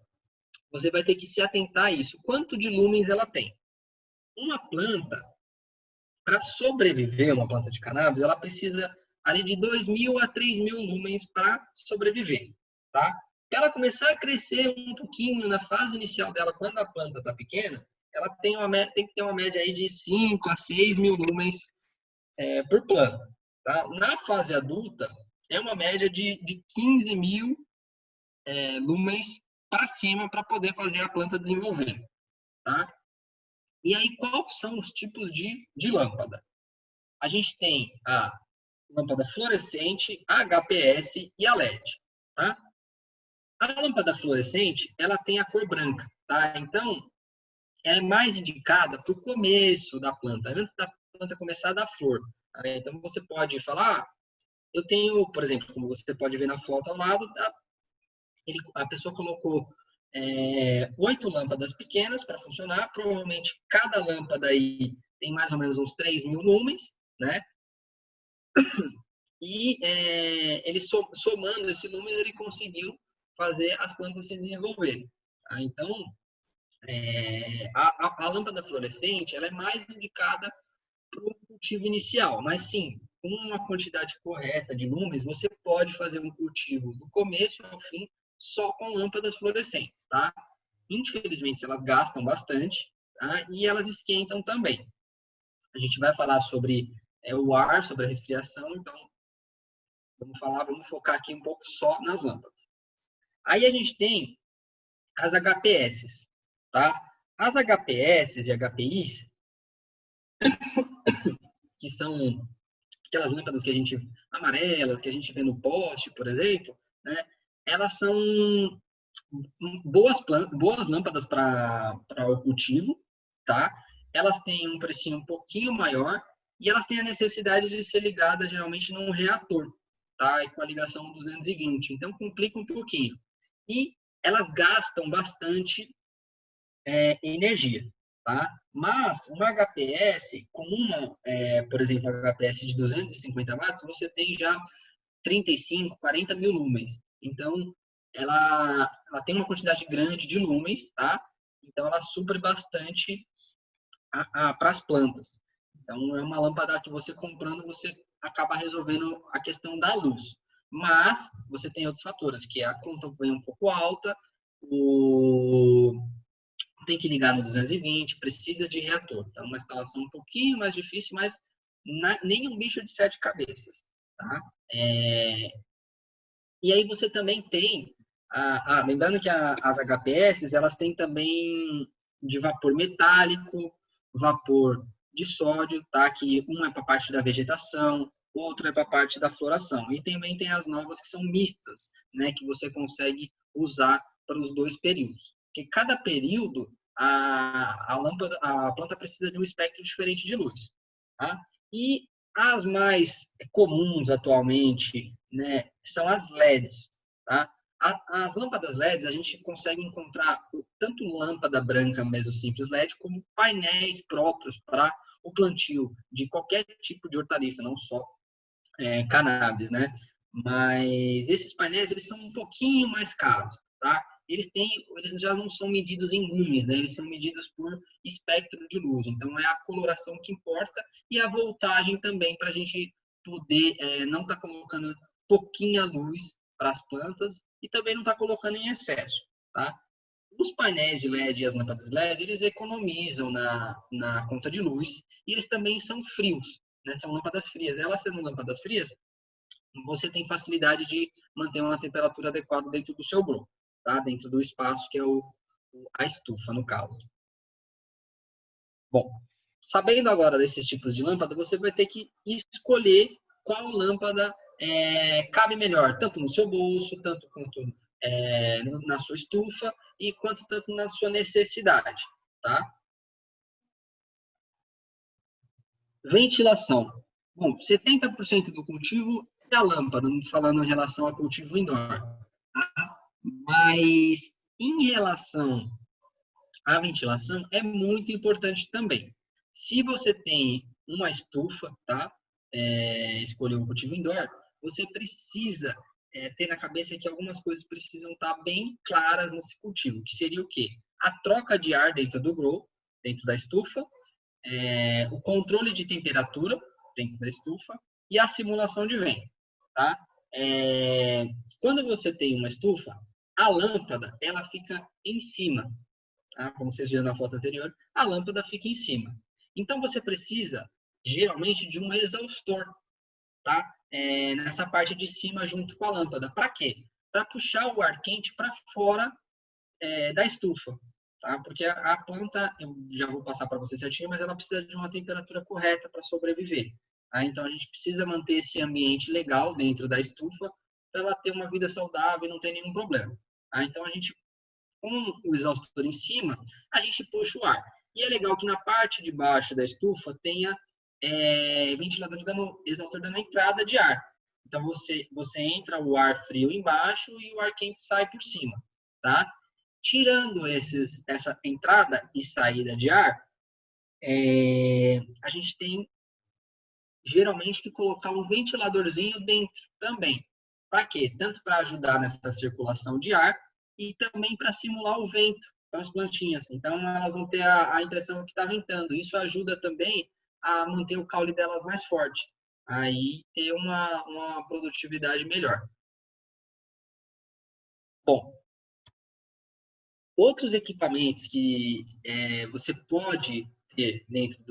você vai ter que se atentar a isso. Quanto de lumens ela tem? Uma planta, para sobreviver, uma planta de cannabis, ela precisa ali de 2.000 a 3.000 lumens para sobreviver, tá? Para ela começar a crescer um pouquinho na fase inicial dela, quando a planta está pequena, ela tem que ter uma média aí de 5 a 6.000 lumens por planta, tá? Na fase adulta, é uma média de 15.000 lumens para cima para poder fazer a planta desenvolver, tá? E aí, quais são os tipos de lâmpada? A gente tem a lâmpada fluorescente, a HPS e a LED, tá? A lâmpada fluorescente, ela tem a cor branca, tá? Então, é mais indicada para o começo da planta, antes da planta começar a dar flor. Tá? Então, você pode falar, eu tenho, por exemplo, como você pode ver na foto ao lado, a pessoa colocou 8 lâmpadas pequenas para funcionar. Provavelmente cada lâmpada aí tem mais ou menos uns 3.000 lumens, né? E ele somando esse número, ele conseguiu fazer as plantas se desenvolverem. Tá? Então, a lâmpada fluorescente ela é mais indicada para o cultivo inicial, mas sim, com uma quantidade correta de lumens, você pode fazer um cultivo do começo ao fim só com lâmpadas fluorescentes, tá? Infelizmente, elas gastam bastante, tá? E elas esquentam também. A gente vai falar sobre o ar, sobre a resfriação, então vamos focar aqui um pouco só nas lâmpadas. Aí a gente tem as HPS, tá? As HPS e HPIs, que são aquelas lâmpadas que a gente amarelas, que a gente vê no poste, por exemplo, né? Elas são boas lâmpadas para o cultivo, tá? Elas têm um precinho um pouquinho maior e elas têm a necessidade de ser ligadas geralmente num reator, tá? E com a ligação 220, então complica um pouquinho. E elas gastam bastante energia, tá? Mas uma HPS, com por exemplo, HPS de 250 watts, você tem já 35, 40 mil lumens. Então, ela tem uma quantidade grande de lumens, tá? Então, ela supre bastante para as plantas. Então, é uma lâmpada que você comprando, você acaba resolvendo a questão da luz. Mas, você tem outros fatores, que a conta vem um pouco alta, tem que ligar no 220, precisa de reator. Então, uma instalação um pouquinho mais difícil, mas nem um bicho de 7 cabeças. Tá? E aí você também tem, lembrando que as HPS, elas têm também de vapor metálico, vapor de sódio, tá? Que uma é para a parte da vegetação, outra é para a parte da floração. E também tem as novas que são mistas, né? Que você consegue usar para os dois períodos. Porque cada período, a planta precisa de um espectro diferente de luz, tá? E as mais comuns atualmente, né, são as LEDs, tá? As lâmpadas LEDs, a gente consegue encontrar tanto lâmpada branca mesmo simples LED, como painéis próprios para o plantio de qualquer tipo de hortaliça, não só cannabis, né? Mas esses painéis, eles são um pouquinho mais caros, tá? Eles já não são medidos em lumens, né? Eles são medidos por espectro de luz. Então, é a coloração que importa e a voltagem também, para a gente poder não estar colocando pouquinha luz para as plantas e também não estar colocando em excesso, tá? Os painéis de LED e as lâmpadas LED, eles economizam na conta de luz e eles também são frios, né? São lâmpadas frias. Elas sendo lâmpadas frias, você tem facilidade de manter uma temperatura adequada dentro do seu grow, tá? Dentro do espaço que é a estufa, no caso. Bom, sabendo agora desses tipos de lâmpada, você vai ter que escolher qual lâmpada cabe melhor, tanto no seu bolso, tanto quanto na sua estufa e quanto tanto na sua necessidade, tá? Ventilação. Bom, 70% do cultivo é a lâmpada, falando em relação ao cultivo indoor. Tá? Mas em relação à ventilação, é muito importante também. Se você tem uma estufa, tá? Escolher um cultivo indoor, você precisa ter na cabeça que algumas coisas precisam estar bem claras nesse cultivo, que seria o quê? A troca de ar dentro do grow, dentro da estufa, o controle de temperatura dentro da estufa e a simulação de vento, tá? Quando você tem uma estufa, a lâmpada ela fica em cima, tá? Como vocês viram na foto anterior, a lâmpada fica em cima. Então você precisa geralmente de um exaustor, tá? Nessa parte de cima junto com a lâmpada. Para quê? Para puxar o ar quente para fora da estufa, tá? Porque a planta, eu já vou passar para você certinho, mas ela precisa de uma temperatura correta para sobreviver. Tá? Então a gente precisa manter esse ambiente legal dentro da estufa para ela ter uma vida saudável e não ter nenhum problema. Tá? Então a gente, com o exaustor em cima, a gente puxa o ar. E é legal que na parte de baixo da estufa tenha ventilador exaustor dando entrada de ar. Então você entra o ar frio embaixo e o ar quente sai por cima, tá? Tirando essa entrada e saída de ar, a gente tem geralmente que colocar um ventiladorzinho dentro também. Para quê? Tanto para ajudar nessa circulação de ar e também para simular o vento para as plantinhas. Então, elas vão ter a impressão que está ventando. Isso ajuda também a manter o caule delas mais forte. Aí ter uma produtividade melhor. Bom, outros equipamentos que você pode ter dentro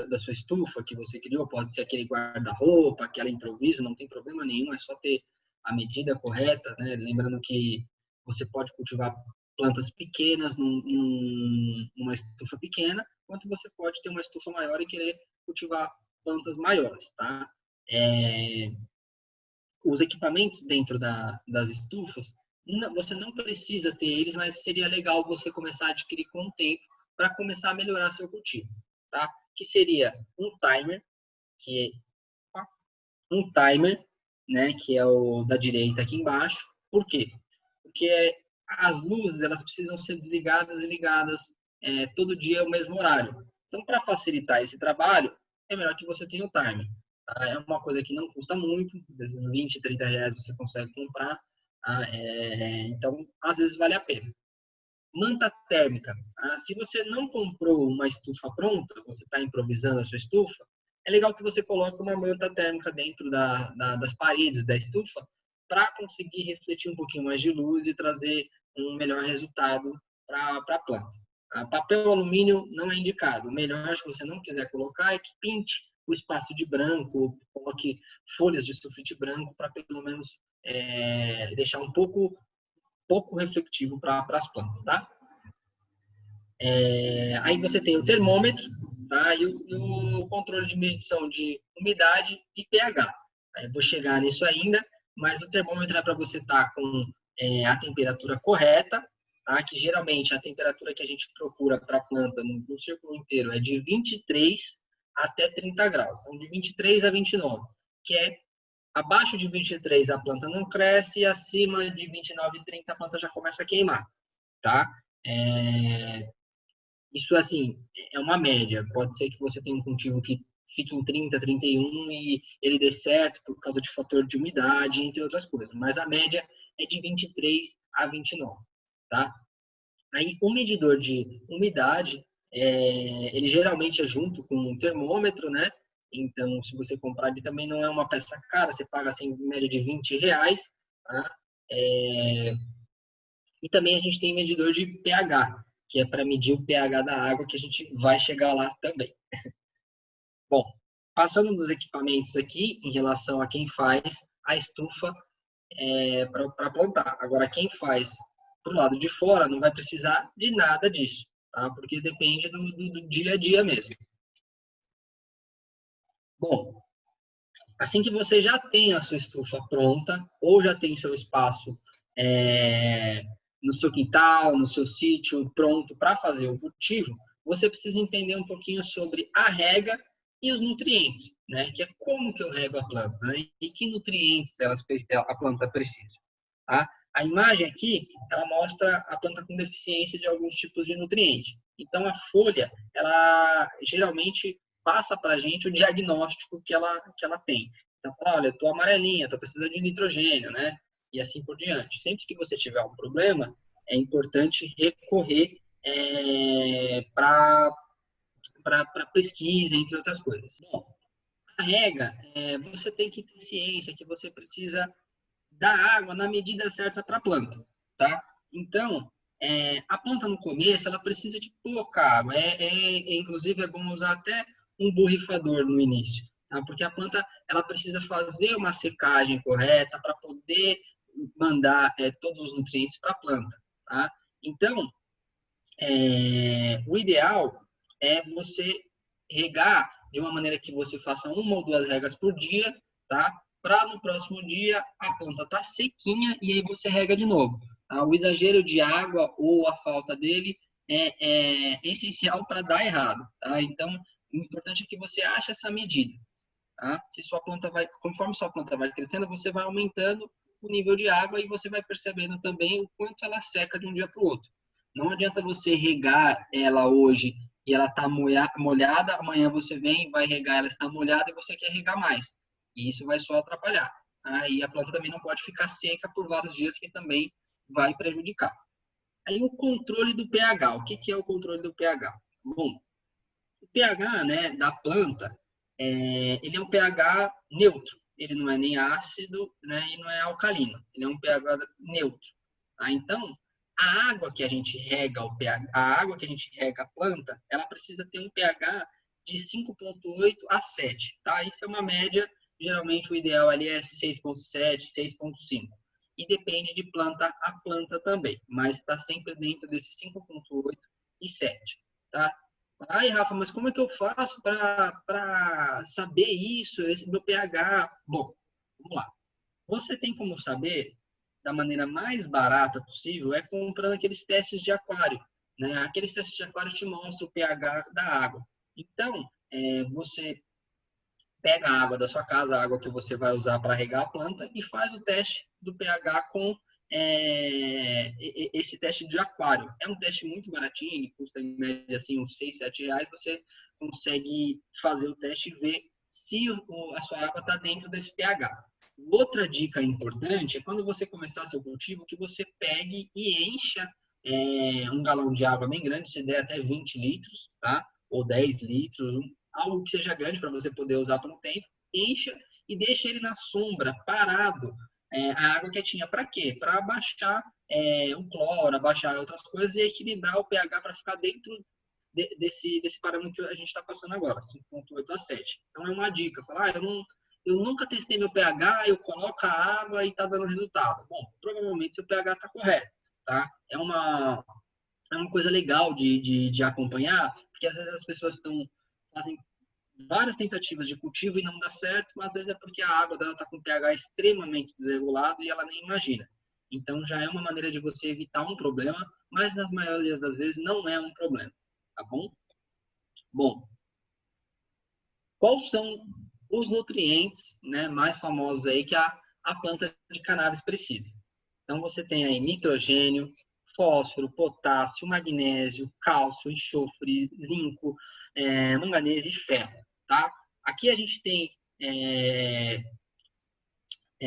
da sua estufa que você criou, pode ser aquele guarda-roupa, aquela improviso, não tem problema nenhum, é só ter a medida correta, né? Lembrando que você pode cultivar plantas pequenas numa estufa pequena, enquanto você pode ter uma estufa maior e querer cultivar plantas maiores, tá? Os equipamentos dentro das estufas, você não precisa ter eles, mas seria legal você começar a adquirir com o tempo para começar a melhorar seu cultivo, tá? Que seria um timer, né, que é o da direita aqui embaixo. Por quê? Porque as luzes elas precisam ser desligadas e ligadas todo dia ao mesmo horário. Então, para facilitar esse trabalho, é melhor que você tenha o timer. Tá? É uma coisa que não custa muito, às vezes 20, 30 reais você consegue comprar. Tá? Então, às vezes vale a pena. Manta térmica. Tá? Se você não comprou uma estufa pronta, você está improvisando a sua estufa, é legal que você coloque uma manta térmica dentro das paredes da estufa para conseguir refletir um pouquinho mais de luz e trazer um melhor resultado para a planta. Papel alumínio não é indicado. O melhor, se você não quiser colocar, é que pinte o espaço de branco, coloque folhas de sulfite branco para pelo menos deixar um pouco reflectivo para as plantas, tá? Aí você tem o termômetro, tá? E o controle de medição de umidade e pH. Eu vou chegar nisso ainda, mas o termômetro é para você estar com a temperatura correta, tá? Que geralmente a temperatura que a gente procura para a planta no círculo inteiro é de 23 até 30 graus. Então, de 23 a 29, que é abaixo de 23 a planta não cresce e acima de 29 e 30 a planta já começa a queimar, tá? Isso, assim, é uma média. Pode ser que você tenha um cultivo que fique em 30, 31 e ele dê certo por causa de fator de umidade, entre outras coisas. Mas a média é de 23 a 29, tá? Aí, o medidor de umidade, ele geralmente é junto com um termômetro, né? Então, se você comprar, ele também não é uma peça cara, você paga, assim, em média de 20 reais, tá? E também a gente tem medidor de pH, que é para medir o pH da água, que a gente vai chegar lá também. Bom, passando dos equipamentos aqui, em relação a quem faz a estufa para plantar. Agora, quem faz para o lado de fora não vai precisar de nada disso, tá? Porque depende do dia a dia mesmo. Bom, assim que você já tem a sua estufa pronta, ou já tem seu espaço no seu quintal, no seu sítio, pronto para fazer o cultivo, você precisa entender um pouquinho sobre a rega e os nutrientes, né? Que é como que eu rego a planta, né? E que nutrientes a planta precisa, tá? A imagem aqui, ela mostra a planta com deficiência de alguns tipos de nutriente. Então, a folha, ela geralmente passa para a gente o diagnóstico que ela tem. Então, fala, olha, eu estou amarelinha, estou precisando de nitrogênio, né? E assim por diante. Sempre que você tiver um problema, é importante recorrer para pesquisa, entre outras coisas. Bom, a rega, você tem que ter ciência que você precisa dar água na medida certa para a planta, tá? Então, a planta no começo, ela precisa de pouca água. Inclusive, é bom usar até um borrifador no início, tá? Porque a planta, ela precisa fazer uma secagem correta para poder mandar todos os nutrientes para a planta, tá? Então, o ideal é você regar de uma maneira que você faça 1 ou 2 regas por dia, tá? Para no próximo dia a planta tá sequinha e aí você rega de novo. Tá? O exagero de água ou a falta dele é essencial para dar errado, tá? Então, o importante é que você ache essa medida, tá? Se sua planta conforme sua planta vai crescendo, você vai aumentando o nível de água e você vai percebendo também o quanto ela seca de um dia para o outro. Não adianta você regar ela hoje e ela está molhada, amanhã você vem, vai regar, ela está molhada e você quer regar mais. E isso vai só atrapalhar. Aí a planta também não pode ficar seca por vários dias, que também vai prejudicar. Aí o controle do pH. O que é o controle do pH? Bom, o pH, né, da planta, ele é um pH neutro. Ele não é nem ácido, né, e não é alcalino. Ele é um pH neutro. Tá? Então, a água que a gente rega a água que a gente rega a planta, ela precisa ter um pH de 5,8 a 7, tá? Isso é uma média, geralmente o ideal ali é 6,7, 6,5. E depende de planta a planta também, mas está sempre dentro desse 5,8 e 7, tá? Ai, Rafa, mas como é que eu faço para saber isso, esse meu pH? Bom, vamos lá. Você tem como saber da maneira mais barata possível é comprando aqueles testes de aquário, né? Aqueles testes de aquário te mostram o pH da água. Então, você pega a água da sua casa, a água que você vai usar para regar a planta e faz o teste do pH com esse teste de aquário. É um teste muito baratinho, custa em média assim, uns 6, 7 reais. Você consegue fazer o teste e ver se a sua água está dentro desse pH. Outra dica importante é quando você começar seu cultivo, que você pegue e encha um galão de água bem grande, se der até 20 litros, tá? Ou 10 litros, algo que seja grande para você poder usar por um tempo, encha e deixa ele na sombra, parado, a água quietinha. Para quê? Para abaixar o cloro, abaixar outras coisas e equilibrar o pH para ficar dentro desse parâmetro que a gente está passando agora, 5,8 a 7. Então é uma dica, falar, eu nunca testei meu pH, eu coloco a água e está dando resultado. Bom, provavelmente seu pH está correto, tá? É uma coisa legal de acompanhar, porque às vezes as pessoas fazem várias tentativas de cultivo e não dá certo, mas às vezes é porque a água dela está com pH extremamente desregulado e ela nem imagina. Então já é uma maneira de você evitar um problema, mas nas maiorias das vezes não é um problema, tá bom? Bom, quais são os nutrientes, né, mais famosos aí que a planta de cannabis precisa? Então você tem aí nitrogênio, fósforo, potássio, magnésio, cálcio, enxofre, zinco, manganês e ferro, tá? Aqui a gente tem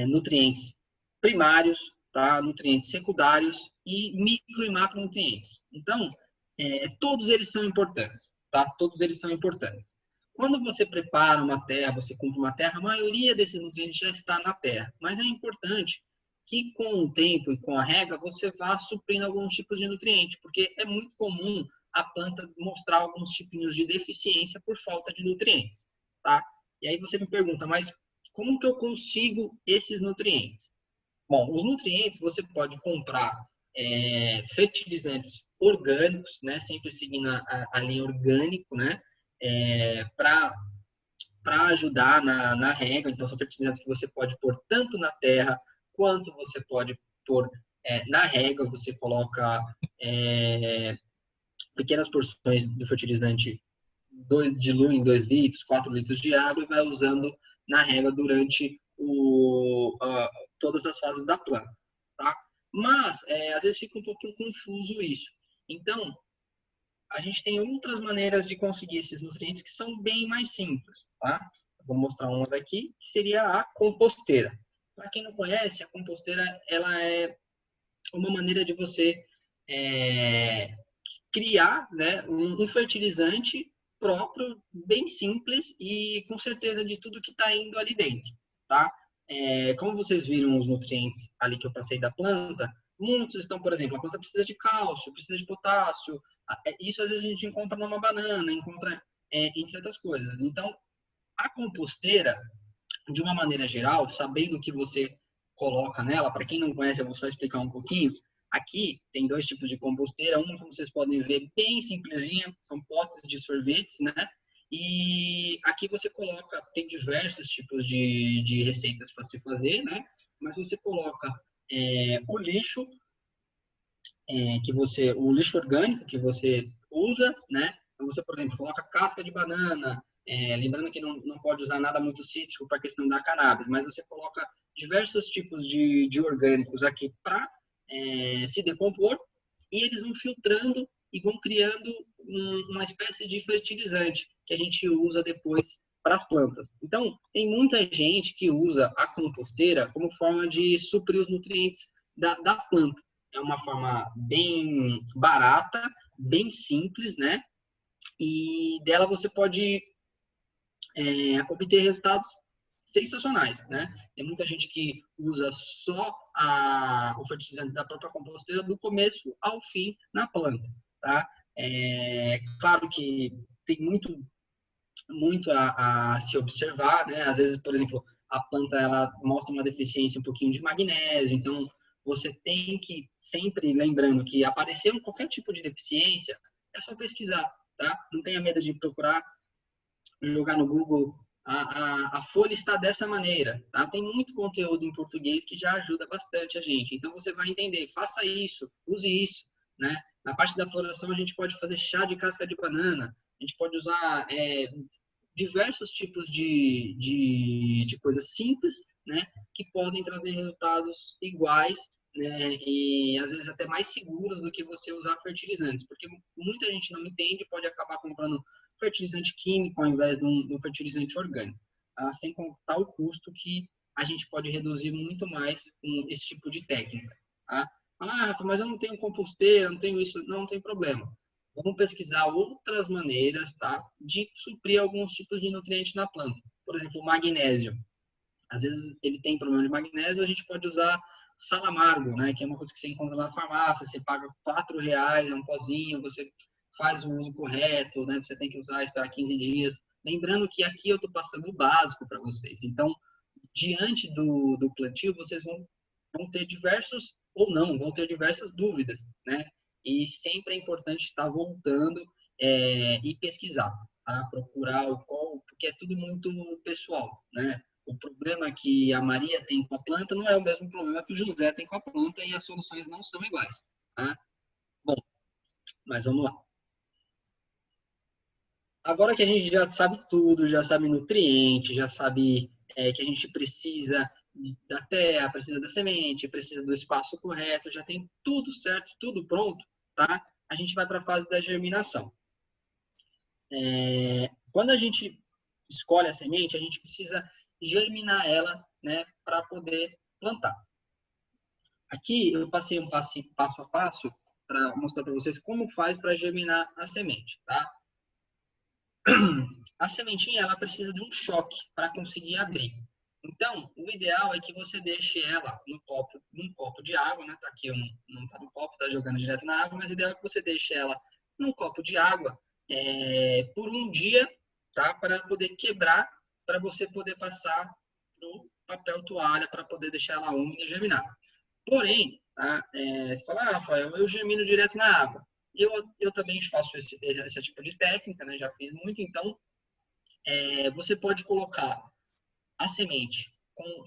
nutrientes primários, tá? Nutrientes secundários e micro e macronutrientes. Então, todos eles são importantes, tá? Todos eles são importantes. Quando você prepara uma terra, você compra uma terra, a maioria desses nutrientes já está na terra, mas é importante que com o tempo e com a rega você vá suprindo alguns tipos de nutrientes, porque é muito comum a planta mostrar alguns tipinhos de deficiência por falta de nutrientes, tá? E aí você me pergunta, mas como que eu consigo esses nutrientes? Bom, os nutrientes você pode comprar fertilizantes orgânicos, né? Sempre seguindo a linha orgânico, né? Para ajudar na rega. Então, são fertilizantes que você pode pôr tanto na terra quanto você pode pôr na rega. Você coloca pequenas porções do fertilizante dilui em 2 litros, 4 litros de água e vai usando na rega durante todas as fases da planta, tá? Mas, às vezes fica um pouquinho confuso isso. Então, a gente tem outras maneiras de conseguir esses nutrientes que são bem mais simples, tá? Vou mostrar umas aqui, seria a composteira. Para quem não conhece, a composteira, ela é uma maneira de você criar, né, um fertilizante próprio, bem simples e com certeza de tudo que está indo ali dentro, tá? Como vocês viram os nutrientes ali que eu passei da planta, muitos estão, por exemplo, a planta precisa de cálcio, precisa de potássio, isso às vezes a gente encontra numa banana, encontra entre outras coisas. Então, a composteira, de uma maneira geral, sabendo o que você coloca nela, para quem não conhece, eu vou só explicar um pouquinho. Aqui tem 2 tipos de composteira, uma, como vocês podem ver, bem simplesinha, são potes de sorvetes, né? E aqui você coloca, tem diversos tipos de receitas para se fazer, né? Mas você coloca o lixo, o lixo orgânico que você usa, né? Então você, por exemplo, coloca casca de banana, lembrando que não pode usar nada muito cítrico para a questão da cannabis, mas você coloca diversos tipos de orgânicos aqui para se decompor e eles vão filtrando e vão criando uma espécie de fertilizante que a gente usa depois para as plantas. Então, tem muita gente que usa a composteira como forma de suprir os nutrientes da planta. É uma forma bem barata, bem simples, né? E dela você pode obter resultados sensacionais, né? Tem muita gente que usa só o fertilizante da própria composteira do começo ao fim na planta, tá? Claro que tem muito a se observar, né? Às vezes, por exemplo, a planta ela mostra uma deficiência um pouquinho de magnésio, então você tem que sempre lembrando que aparecendo qualquer tipo de deficiência, é só pesquisar, tá? Não tenha medo de procurar, jogar no Google, a folha está dessa maneira, tá? Tem muito conteúdo em português que já ajuda bastante a gente. Então você vai entender, faça isso, use isso, né? Na parte da floração a gente pode fazer chá de casca de banana, a gente pode usar diversos tipos de coisas simples, né? Que podem trazer resultados iguais, né? E às vezes até mais seguros do que você usar fertilizantes, porque muita gente não entende, pode acabar comprando fertilizante químico ao invés de um fertilizante orgânico, tá? Sem contar o custo que a gente pode reduzir muito mais com esse tipo de técnica, tá? Rafa, mas eu não tenho composteira, não tenho isso, não tem problema. Vamos pesquisar outras maneiras, tá, de suprir alguns tipos de nutrientes na planta. Por exemplo, o magnésio. Às vezes ele tem problema de magnésio, a gente pode usar sal amargo, né, que é uma coisa que você encontra na farmácia, você paga R$4, é um pozinho, você faz o uso correto, né, você tem que usar, esperar 15 dias. Lembrando que aqui eu estou passando o básico para vocês. Então, diante do plantio, vocês vão ter diversos, ou não, vão ter diversas dúvidas, né? E sempre é importante estar voltando e pesquisar, tá? Procurar porque é tudo muito pessoal, né? O problema que a Maria tem com a planta não é o mesmo problema que o José tem com a planta e as soluções não são iguais, tá? Bom, mas vamos lá. Agora que a gente já sabe tudo, já sabe nutriente, já sabe que a gente precisa da terra, precisa da semente, precisa do espaço correto, já tem tudo certo, tudo pronto, tá? A gente vai para a fase da germinação. Quando a gente escolhe a semente, a gente precisa germinar ela, né, para poder plantar. Aqui eu passei um passo a passo para mostrar para vocês como faz para germinar a semente, tá? A sementinha ela precisa de um choque para conseguir abrir. Então, o ideal é que você deixe ela num copo de água, né? Tá aqui não tá no copo, tá jogando direto na água, mas o ideal é que você deixe ela num copo de água por um dia, tá? Para poder quebrar, para você poder passar no papel toalha para poder deixar ela úmida e germinar. Porém, tá? Você fala, Rafael, eu germino direto na água. Eu também faço esse tipo de técnica, né? Já fiz muito, então você pode colocar a semente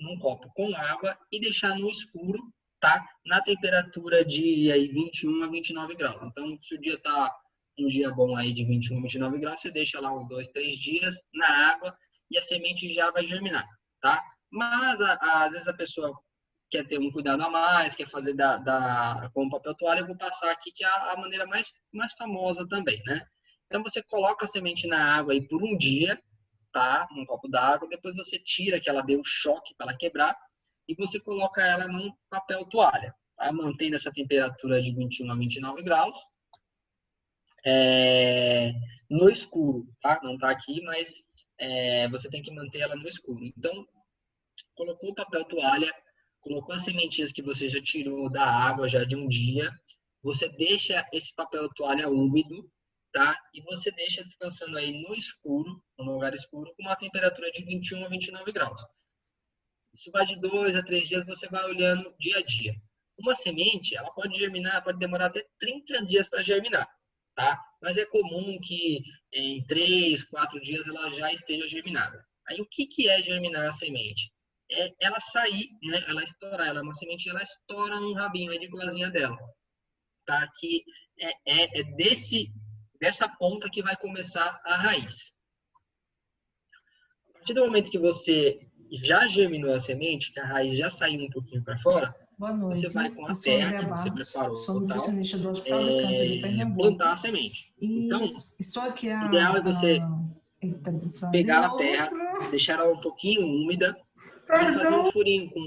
num copo com água e deixar no escuro, tá? Na temperatura de 21 a 29 graus. Então, se o dia tá um dia bom aí de 21, 29 graus, você deixa lá uns 2, 3 dias na água e a semente já vai germinar, tá? Mas, às vezes, a pessoa quer ter um cuidado a mais, quer fazer com papel toalha, eu vou passar aqui, que é a maneira mais famosa também, né? Então, você coloca a semente na água aí por um dia, tá? Num copo d'água, depois você tira que ela deu choque para ela quebrar e você coloca ela num papel toalha, tá? Mantendo essa temperatura de 21 a 29 graus, no escuro, tá? Não tá aqui, mas você tem que manter ela no escuro. Então, colocou o papel toalha, colocou as sementinhas que você já tirou da água já de um dia, você deixa esse papel toalha úmido, tá? E você deixa descansando aí no escuro, num lugar escuro, com uma temperatura de 21 a 29 graus. Isso vai de 2 a 3 dias, você vai olhando dia a dia. Uma semente, ela pode germinar, pode demorar até 30 dias para germinar, tá? Mas é comum que em 3, 4 dias ela já esteja germinada. Aí o que é germinar a semente? É ela sair, né? Ela estourar, ela é uma semente, ela estoura um rabinho aí de gozinha dela, tá? Que dessa ponta que vai começar a raiz. A partir do momento que você já germinou a semente, que a raiz já saiu um pouquinho para fora, Boa noite, você vai com a eu sou terra Andréa que você Barros, preparou, sou tal, nutricionista do Hospital do Câncer de Pernambuco. plantar a semente. E Então, estou aqui o ideal é você Eita, pegar a terra, deixar ela um pouquinho úmida e fazer um furinho com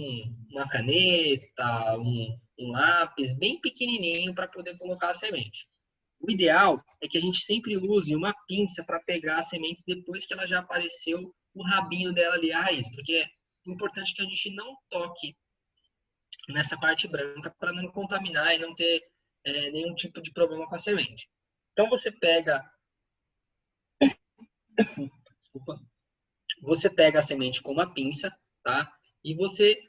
uma caneta, um lápis bem pequenininho para poder colocar a semente. O ideal é que a gente sempre use uma pinça para pegar a semente depois que ela já apareceu o rabinho dela ali, a raiz, porque é importante que a gente não toque nessa parte branca para não contaminar e não ter nenhum tipo de problema com a semente. Então você pega, desculpa, você pega a semente com uma pinça, tá? E você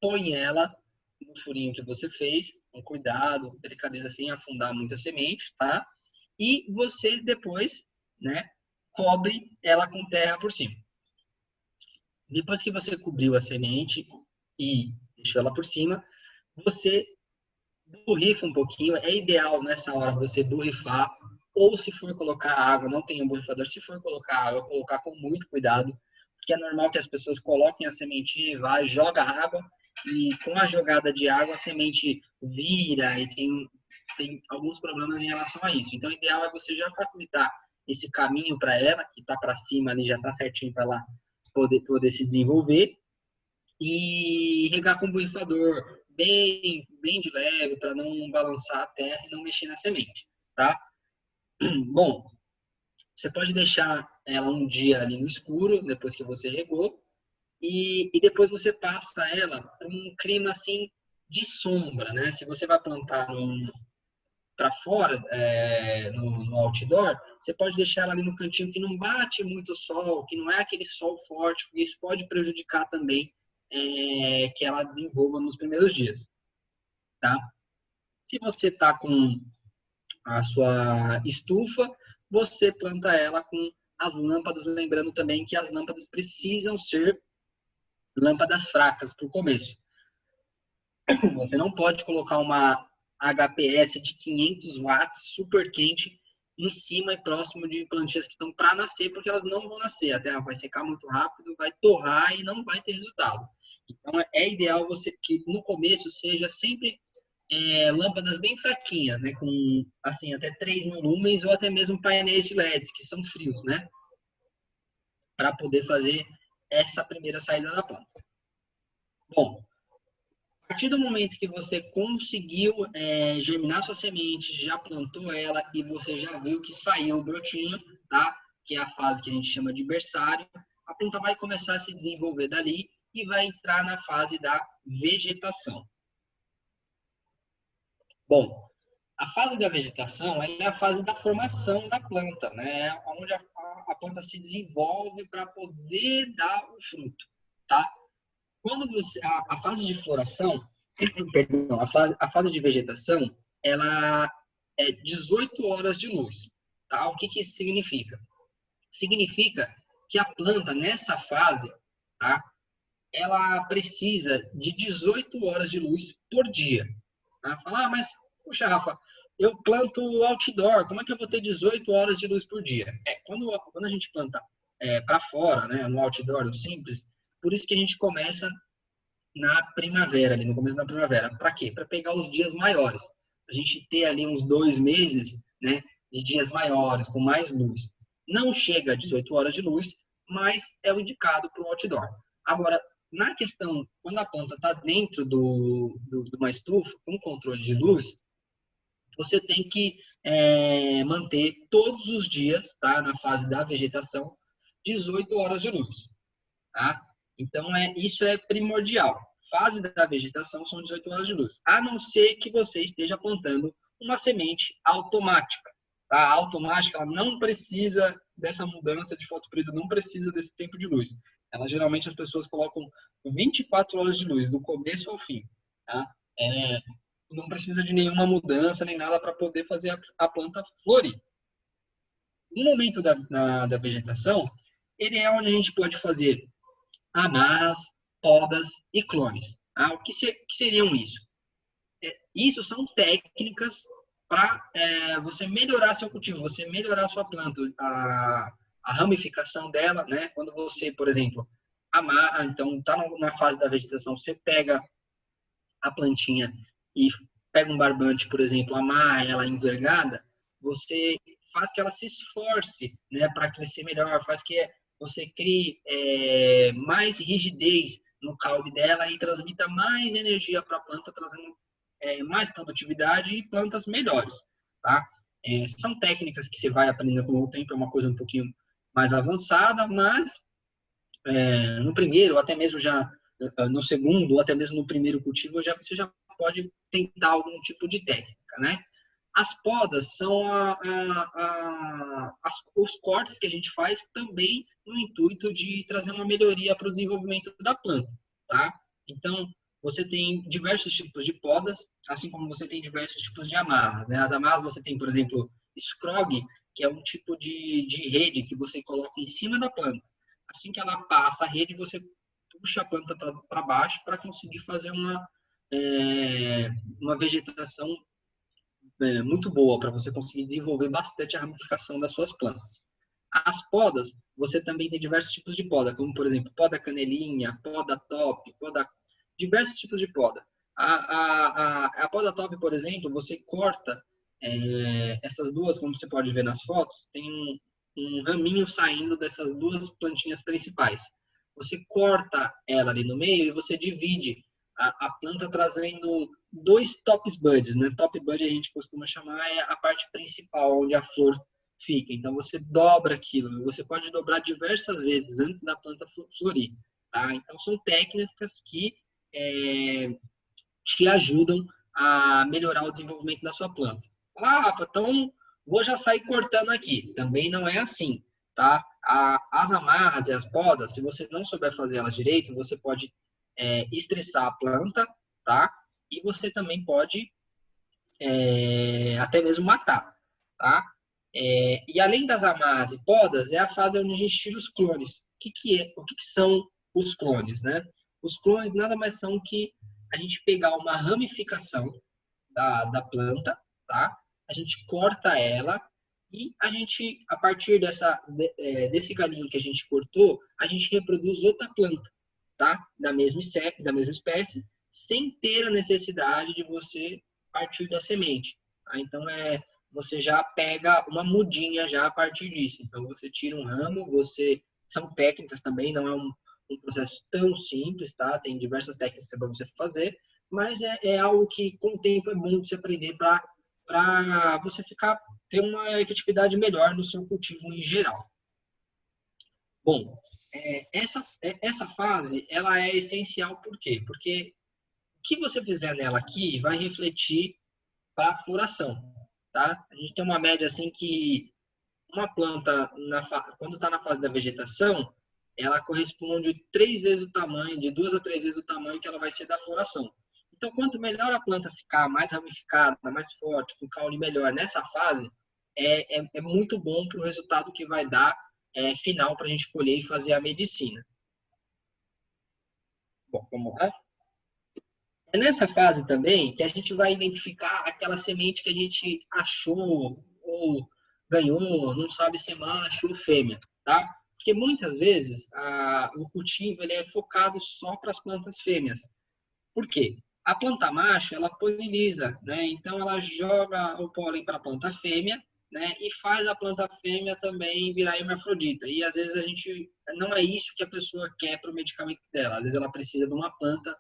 põe ela no furinho que você fez, com cuidado, delicadeza, sem afundar muito a semente, tá? E você depois, né, cobre ela com terra por cima. Depois que você cobriu a semente e deixou ela por cima, você borrifa um pouquinho. É ideal nessa hora você borrifar, ou se for colocar água, não tem um borrifador, se for colocar água, colocar com muito cuidado, porque é normal que as pessoas coloquem a sementinha e vai, joga água, e com a jogada de água a semente vira e tem alguns problemas em relação a isso. Então, o ideal é você já facilitar esse caminho para ela, que está para cima ali, já está certinho para ela poder se desenvolver, e regar com borrifador bem de leve, para não balançar a terra e não mexer na semente, tá? Bom, você pode deixar ela um dia ali no escuro, depois que você regou, e depois você passa ela para um clima assim de sombra, né? Se você vai plantar para fora, no outdoor, você pode deixar ela ali no cantinho que não bate muito sol, que não é aquele sol forte, porque isso pode prejudicar também que ela desenvolva nos primeiros dias, tá? Se você tá com a sua estufa, você planta ela com as lâmpadas, lembrando também que as lâmpadas precisam ser lâmpadas fracas para o começo. Você não pode colocar uma HPS de 500 watts, super quente, em cima e próximo de plantinhas que estão para nascer, porque elas não vão nascer. A terra vai secar muito rápido, vai torrar e não vai ter resultado. Então, é ideal você que no começo seja sempre lâmpadas bem fraquinhas, né? Com, assim, até 3.000 lumens ou até mesmo painéis de LEDs, que são frios, né? Para poder fazer essa primeira saída da planta. Bom, a partir do momento que você conseguiu germinar sua semente, já plantou ela e você já viu que saiu o brotinho, tá? Que é a fase que a gente chama de berçário, a planta vai começar a se desenvolver dali e vai entrar na fase da vegetação. Bom, a fase da vegetação é a fase da formação da planta, né? Onde a planta se desenvolve para poder dar o fruto, tá? Quando a fase de floração, perdão, a fase de vegetação, ela é 18 horas de luz, tá? O que isso significa? Significa que a planta, nessa fase, tá? Ela precisa de 18 horas de luz por dia. Tá? Fala, mas, puxa, Rafa, eu planto outdoor, como é que eu vou ter 18 horas de luz por dia? Quando a gente planta para fora, né, no outdoor, no simples, por isso que a gente começa na primavera, ali no começo da primavera. Para quê? Para pegar os dias maiores. A gente ter ali uns 2 meses, né, de dias maiores, com mais luz. Não chega a 18 horas de luz, mas é o indicado para o outdoor. Agora, na questão, quando a planta está dentro de uma estufa, com controle de luz, você tem que manter todos os dias, tá, na fase da vegetação, 18 horas de luz. Tá? Então, isso é primordial. Fase da vegetação são 18 horas de luz. A não ser que você esteja plantando uma semente automática. Tá? A automática ela não precisa dessa mudança de fotoperíodo, não precisa desse tempo de luz. Ela, geralmente, as pessoas colocam 24 horas de luz, do começo ao fim. Tá? Não precisa de nenhuma mudança, nem nada para poder fazer a planta florir. No momento da vegetação, ele é onde a gente pode fazer amarras, podas e clones. Ah, o que seriam isso? Isso são técnicas para você melhorar seu cultivo, você melhorar a sua planta, a ramificação dela, né? Quando você, por exemplo, amarra, então está na fase da vegetação, você pega a plantinha e pega um barbante, por exemplo, amarra ela envergada, você faz que ela se esforce, né, para crescer melhor, faz que você crie mais rigidez no caule dela e transmita mais energia para a planta, trazendo mais produtividade e plantas melhores, tá? São técnicas que você vai aprendendo com o tempo, é uma coisa um pouquinho mais avançada, mas no primeiro, ou até mesmo já no segundo, ou até mesmo no primeiro cultivo, você já pode tentar algum tipo de técnica, né? As podas são os cortes que a gente faz também no intuito de trazer uma melhoria para o desenvolvimento da planta, tá? Então, você tem diversos tipos de podas, assim como você tem diversos tipos de amarras, né? As amarras você tem, por exemplo, scrog, que é um tipo de rede que você coloca em cima da planta. Assim que ela passa a rede, você puxa a planta para baixo para conseguir fazer uma vegetação muito boa, para você conseguir desenvolver bastante a ramificação das suas plantas. As podas, você também tem diversos tipos de poda, como, por exemplo, poda canelinha, poda top, diversos tipos de poda. A poda top, por exemplo, você corta essas duas, como você pode ver nas fotos, tem um raminho saindo dessas duas plantinhas principais. Você corta ela ali no meio e você divide a planta trazendo 2 top buds, né? Top bud a gente costuma chamar a parte principal, onde a flor fica. Então, você dobra aquilo. Você pode dobrar diversas vezes antes da planta florir, tá? Então, são técnicas que te ajudam a melhorar o desenvolvimento da sua planta. Rafa, então vou já sair cortando aqui. Também não é assim, tá? As amarras e as podas, se você não souber fazer elas direito, você pode estressar a planta, tá? E você também pode até mesmo matar, tá? E além das amarras e podas, é a fase onde a gente tira os clones. O que são os clones, né? Os clones nada mais são que a gente pegar uma ramificação da planta, tá? A gente corta ela e a gente, a partir desse galinho que a gente cortou, a gente reproduz outra planta, tá? Da mesma espécie, sem ter a necessidade de você partir da semente. Tá? Então, você já pega uma mudinha já a partir disso. Então, você tira um ramo, são técnicas também, não é um processo tão simples, tá? Tem diversas técnicas para você fazer, mas é algo que, com o tempo, é bom você aprender para você ter uma efetividade melhor no seu cultivo em geral. Bom, essa fase, ela é essencial por quê? Porque o que você fizer nela aqui vai refletir para a floração, tá? A gente tem uma média assim que uma planta, quando está na fase da vegetação, ela corresponde 3 vezes o tamanho, de 2 a 3 vezes o tamanho que ela vai ser da floração. Então, quanto melhor a planta ficar, mais ramificada, mais forte, com caule melhor nessa fase, é muito bom para o resultado que vai dar final para a gente colher e fazer a medicina. Bom, vamos lá? É nessa fase também que a gente vai identificar aquela semente que a gente achou ou ganhou, não sabe se é macho ou fêmea, tá? Porque muitas vezes o cultivo ele é focado só para as plantas fêmeas. Por quê? A planta macho, ela poliniza, né? Então, ela joga o pólen para a planta fêmea, né? E faz a planta fêmea também virar hermafrodita. E, às vezes, não é isso que a pessoa quer para o medicamento dela. Às vezes, ela precisa de uma planta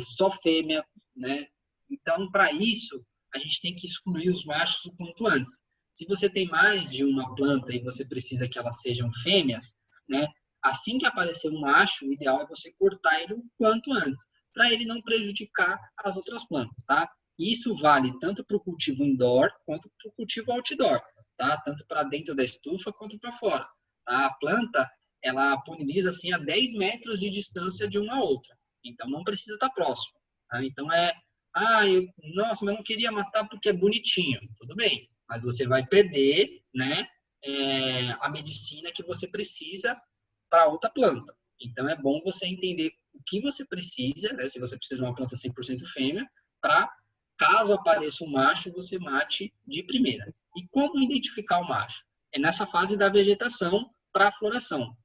só fêmea, né? Então, para isso, a gente tem que excluir os machos o quanto antes. Se você tem mais de uma planta e você precisa que elas sejam fêmeas, né? Assim que aparecer um macho, o ideal é você cortar ele o quanto antes, para ele não prejudicar as outras plantas, tá? Isso vale tanto para o cultivo indoor quanto para o cultivo outdoor, tá? Tanto para dentro da estufa quanto para fora. Tá? A planta, ela poliniza assim a 10 metros de distância de uma outra. Então, não precisa estar próximo. Tá? Então, nossa, mas eu não queria matar porque é bonitinho. Tudo bem, mas você vai perder, né, a medicina que você precisa para outra planta. Então, é bom você entender o que você precisa, né, se você precisa de uma planta 100% fêmea, para, caso apareça um macho, você mate de primeira. E como identificar o macho? É nessa fase da vegetação para a floração.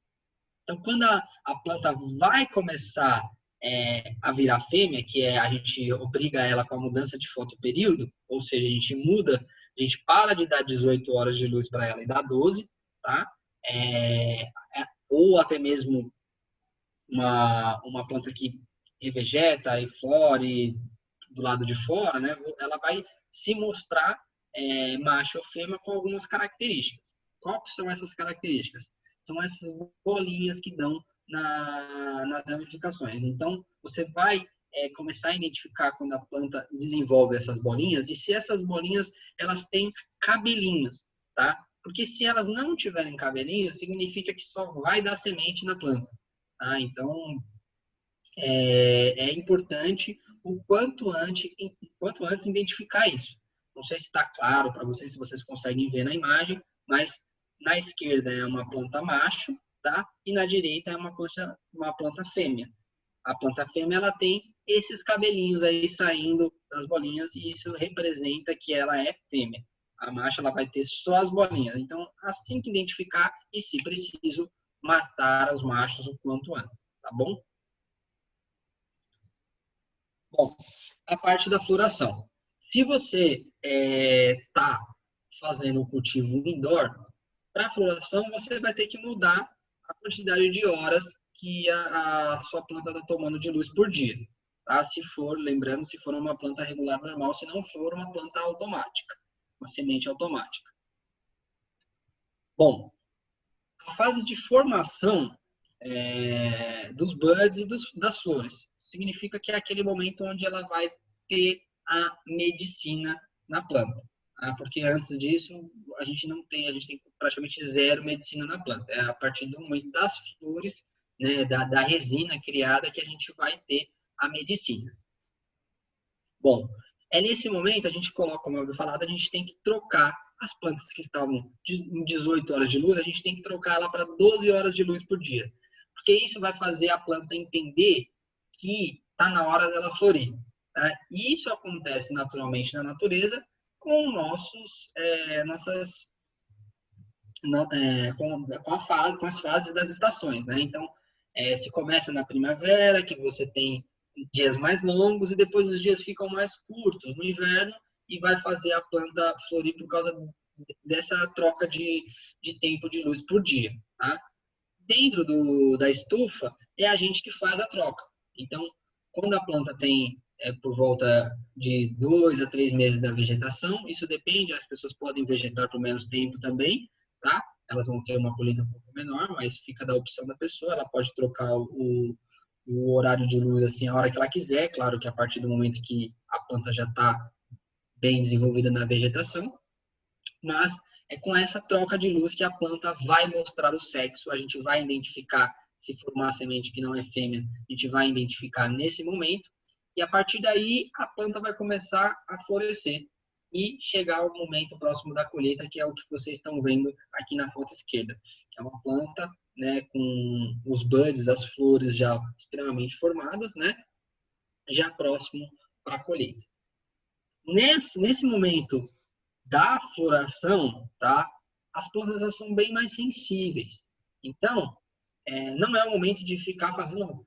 Então, quando a planta vai começar a virar fêmea, que é a gente obriga ela com a mudança de fotoperíodo, ou seja, a gente muda, a gente para de dar 18 horas de luz para ela e dá 12, tá? Ou até mesmo uma planta que revegeta e flore do lado de fora, né? Ela vai se mostrar macho ou fêmea com algumas características. Quais são essas características? São essas bolinhas que dão nas ramificações. Então, você vai começar a identificar quando a planta desenvolve essas bolinhas e se essas bolinhas elas têm cabelinhos, tá? Porque se elas não tiverem cabelinhos, significa que só vai dar semente na planta. Tá? Então, é importante o quanto antes identificar isso. Não sei se está claro para vocês, se vocês conseguem ver na imagem, mas na esquerda é uma planta macho, tá? E na direita é uma planta fêmea. A planta fêmea ela tem esses cabelinhos aí saindo das bolinhas e isso representa que ela é fêmea. A macho ela vai ter só as bolinhas. Então, assim que identificar e, se preciso, matar os machos o quanto antes, tá bom? Bom, a parte da floração. Se você está fazendo o cultivo indoor, para a floração você vai ter que mudar a quantidade de horas que a sua planta está tomando de luz por dia. Tá? Lembrando, se for uma planta regular normal, se não for uma planta automática, uma semente automática. Bom, a fase de formação dos buds e das flores. Significa que é aquele momento onde ela vai ter a medicina na planta. Tá? Porque antes disso, a gente tem praticamente zero medicina na planta. É a partir do momento das flores, né, da resina criada, que a gente vai ter a medicina. Bom, nesse momento, a gente coloca, como eu havia falado, a gente tem que trocar as plantas que estavam em 18 horas de luz, a gente tem que trocar ela para 12 horas de luz por dia. Porque isso vai fazer a planta entender que está na hora dela florir. Tá? E isso acontece naturalmente na natureza com com as fases das estações. Né? Então, se começa na primavera, que você tem dias mais longos, e depois os dias ficam mais curtos no inverno, e vai fazer a planta florir por causa dessa troca de tempo de luz por dia. Tá? Dentro da estufa, é a gente que faz a troca. Então, quando a planta tem por volta de 2 a 3 meses da vegetação, isso depende, as pessoas podem vegetar por menos tempo também, tá? Elas vão ter uma colheita um pouco menor, mas fica da opção da pessoa, ela pode trocar o horário de luz assim a hora que ela quiser, claro que a partir do momento que a planta já está bem desenvolvida na vegetação, mas é com essa troca de luz que a planta vai mostrar o sexo, a gente vai identificar se for uma semente que não é fêmea, a gente vai identificar nesse momento, e a partir daí a planta vai começar a florescer e chegar ao momento próximo da colheita, que é o que vocês estão vendo aqui na foto esquerda, que é uma planta, né, com os buds, as flores já extremamente formadas, né, já próximo para a colheita. Nesse momento da floração, tá? As plantas já são bem mais sensíveis. Então, não é o momento de ficar fazendo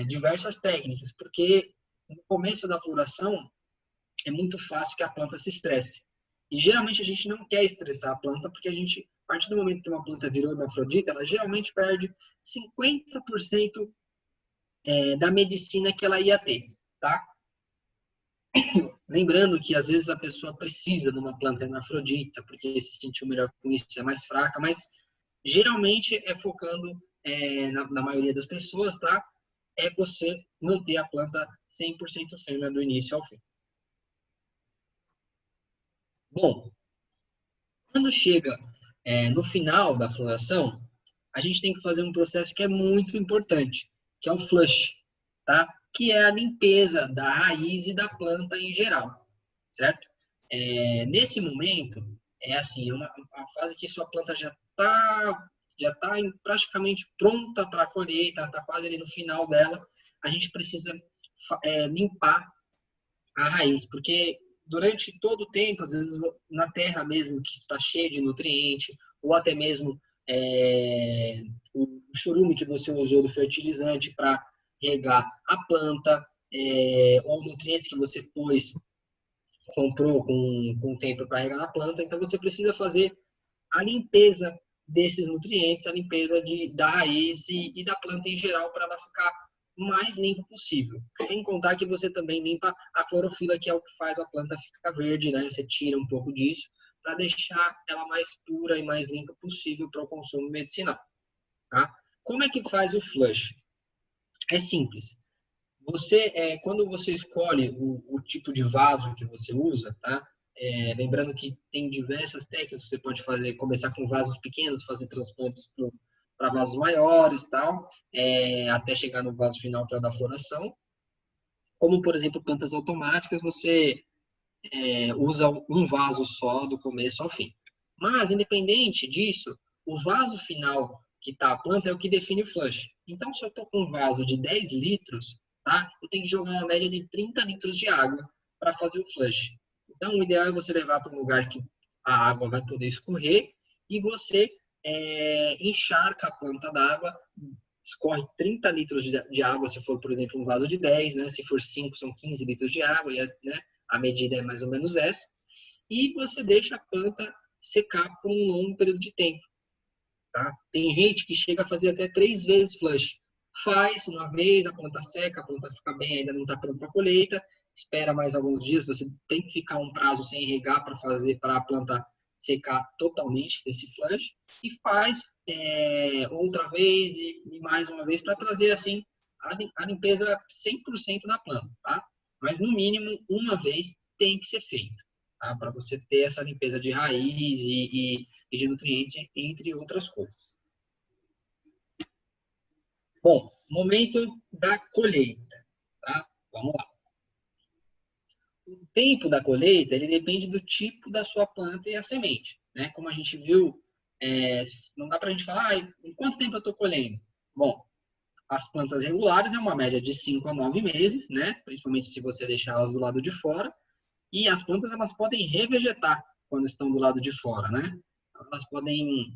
diversas técnicas, porque no começo da floração é muito fácil que a planta se estresse. E geralmente a gente não quer estressar a planta, porque a partir do momento que uma planta virou hermafrodita, ela geralmente perde 50% da medicina que ela ia ter, tá? Lembrando que às vezes a pessoa precisa de uma planta hermafrodita, porque se sentiu melhor com isso, é mais fraca, mas geralmente é focando na maioria das pessoas, tá? É você manter a planta 100% fêmea do início ao fim. Bom, quando chega no final da floração, a gente tem que fazer um processo que é muito importante, que é o flush, tá? Que é a limpeza da raiz e da planta em geral, certo? Nesse momento, é assim, uma fase que sua planta já tá praticamente pronta para a colheita, está quase ali no final dela, a gente precisa limpar a raiz, porque durante todo o tempo, às vezes na terra mesmo, que está cheia de nutriente, ou até mesmo o churume que você usou do fertilizante para regar a planta, ou nutrientes que você comprou com tempo para regar na planta, então você precisa fazer a limpeza desses nutrientes, a limpeza da raiz e da planta em geral, para ela ficar mais limpa possível. Sem contar que você também limpa a clorofila, que é o que faz a planta ficar verde, né? Você tira um pouco disso para deixar ela mais pura e mais limpa possível para o consumo medicinal, tá? Como é que faz o flush? É simples. Quando você escolhe o tipo de vaso que você usa, tá? Lembrando que tem diversas técnicas, você pode começar com vasos pequenos, fazer transplantes para vasos maiores, tal, até chegar no vaso final para dar floração. Como, por exemplo, plantas automáticas, você usa um vaso só do começo ao fim. Mas, independente disso, o vaso final que está a planta é o que define o flush. Então, se eu estou com um vaso de 10 litros, tá? Eu tenho que jogar uma média de 30 litros de água para fazer o flush. Então, o ideal é você levar para um lugar que a água vai poder escorrer e você encharca a planta d'água, escorre 30 litros de água, se for, por exemplo, um vaso de 10, né? Se for 5, são 15 litros de água, né? A medida é mais ou menos essa. E você deixa a planta secar por um longo período de tempo. Tá? Tem gente que chega a fazer até 3 vezes flush. Faz uma vez, a planta seca, a planta fica bem, ainda não está pronta para a colheita. Espera mais alguns dias, você tem que ficar um prazo sem regar para a planta secar totalmente desse flush. E faz outra vez e mais uma vez para trazer assim a limpeza 100% da planta. Tá? Mas no mínimo uma vez tem que ser feito, tá? Para você ter essa limpeza de raiz e de nutriente, entre outras coisas. Bom, momento da colheita, tá? Vamos lá. O tempo da colheita, ele depende do tipo da sua planta e a semente, né? Como a gente viu, não dá para a gente falar, em quanto tempo eu estou colhendo? Bom, as plantas regulares é uma média de 5 a 9 meses, né? Principalmente se você deixar elas do lado de fora. E as plantas, elas podem revegetar quando estão do lado de fora, né? Elas podem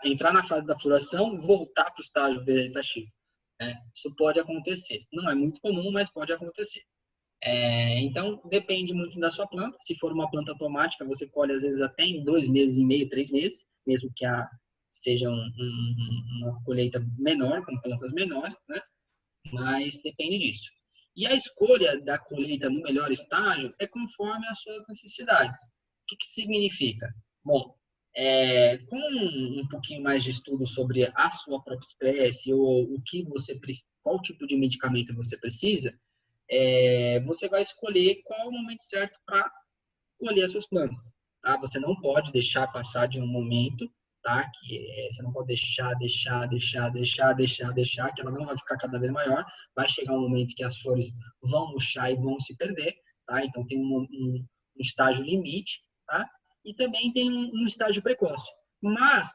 entrar na fase da floração, voltar para o estágio vegetativo, né? Isso pode acontecer. Não é muito comum, mas pode acontecer. Então, depende muito da sua planta. Se for uma planta automática, você colhe às vezes até em 2 meses e meio, 3 meses, mesmo que seja uma colheita menor, com plantas menores, né? Mas depende disso. E a escolha da colheita no melhor estágio é conforme as suas necessidades. O que significa? Bom, com um pouquinho mais de estudo sobre a sua própria espécie ou qual tipo de medicamento você precisa, você vai escolher qual é o momento certo para colher as suas plantas. Tá? Você não pode deixar passar de um momento, tá? Você não pode deixar, que ela não vai ficar cada vez maior. Vai chegar um momento que as flores vão murchar e vão se perder, tá? Então tem um estágio limite, tá? E também tem um estágio precoce. Mas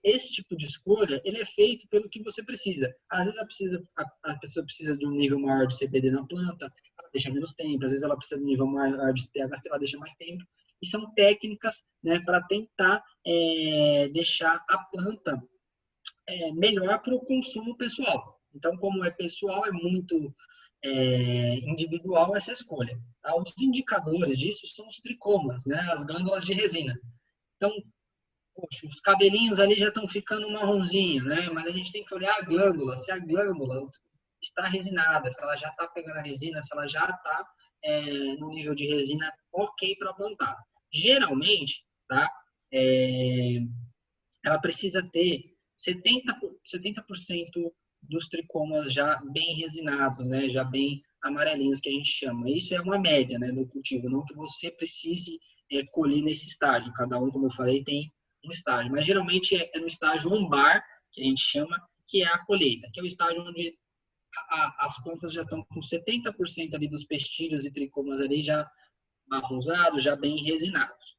esse tipo de escolha, ele é feito pelo que você precisa. Às vezes a pessoa precisa de um nível maior de CBD na planta, ela deixa menos tempo. Às vezes ela precisa de um nível maior de THC, ela deixa mais tempo. E são técnicas, né, para tentar deixar a planta melhor para o consumo pessoal. Então, como é pessoal, é muito individual essa escolha. Tá? Os indicadores disso são os tricomas, né, as glândulas de resina. Então, poxa, os cabelinhos ali já estão ficando marronzinho, né? Mas a gente tem que olhar a glândula, se a glândula está resinada, se ela já está pegando a resina, se ela já está no nível de resina ok para plantar. Geralmente, tá? Ela precisa ter 70% dos tricomas já bem resinados, né? Já bem amarelinhos, que a gente chama. Isso é uma média, né, do cultivo, não que você precise colher nesse estágio. Cada um, como eu falei, tem um estágio, mas geralmente é no estágio ambar, que a gente chama, que é a colheita, que é o estágio onde as plantas já estão com 70% ali dos pestilhos e tricomas ali já marronzados, já bem resinados.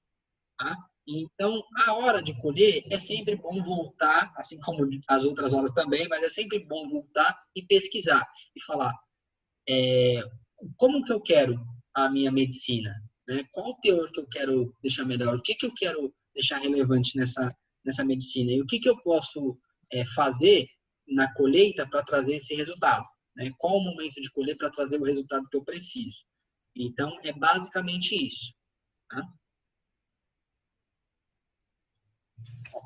Tá? Então, a hora de colher é sempre bom voltar, assim como as outras horas também, mas é sempre bom voltar e pesquisar e falar como que eu quero a minha medicina, né? Qual o teor que eu quero deixar melhor, o que que eu quero deixar relevante nessa medicina e o que que eu posso fazer na colheita para trazer esse resultado, né? Qual o momento de colher para trazer o resultado que eu preciso. Então, é basicamente isso. Tá?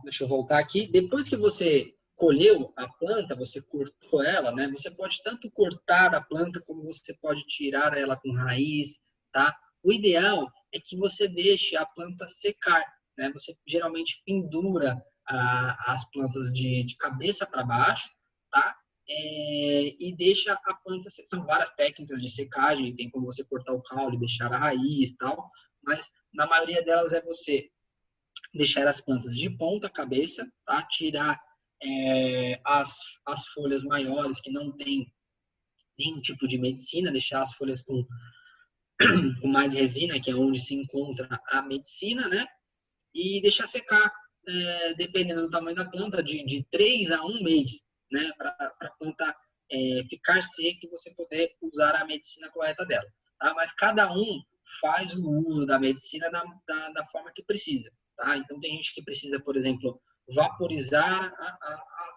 Deixa eu voltar aqui. Depois que você colheu a planta, você cortou ela, né? Você pode tanto cortar a planta como você pode tirar ela com raiz, tá? O ideal é que você deixe a planta secar, né? Você geralmente pendura as plantas de cabeça para baixo, tá? E deixa a planta. São várias técnicas de secagem, tem como você cortar o caule, deixar a raiz e tal, mas na maioria delas é você deixar as plantas de ponta cabeça, tá? Tirar as folhas maiores que não tem nenhum tipo de medicina, deixar as folhas com mais resina, que é onde se encontra a medicina, né? E deixar secar, dependendo do tamanho da planta, de 3 a 1 mês, né? Para a planta ficar seca e você poder usar a medicina correta dela. Tá? Mas cada um faz o uso da medicina da forma que precisa. Tá? Então, tem gente que precisa, por exemplo, vaporizar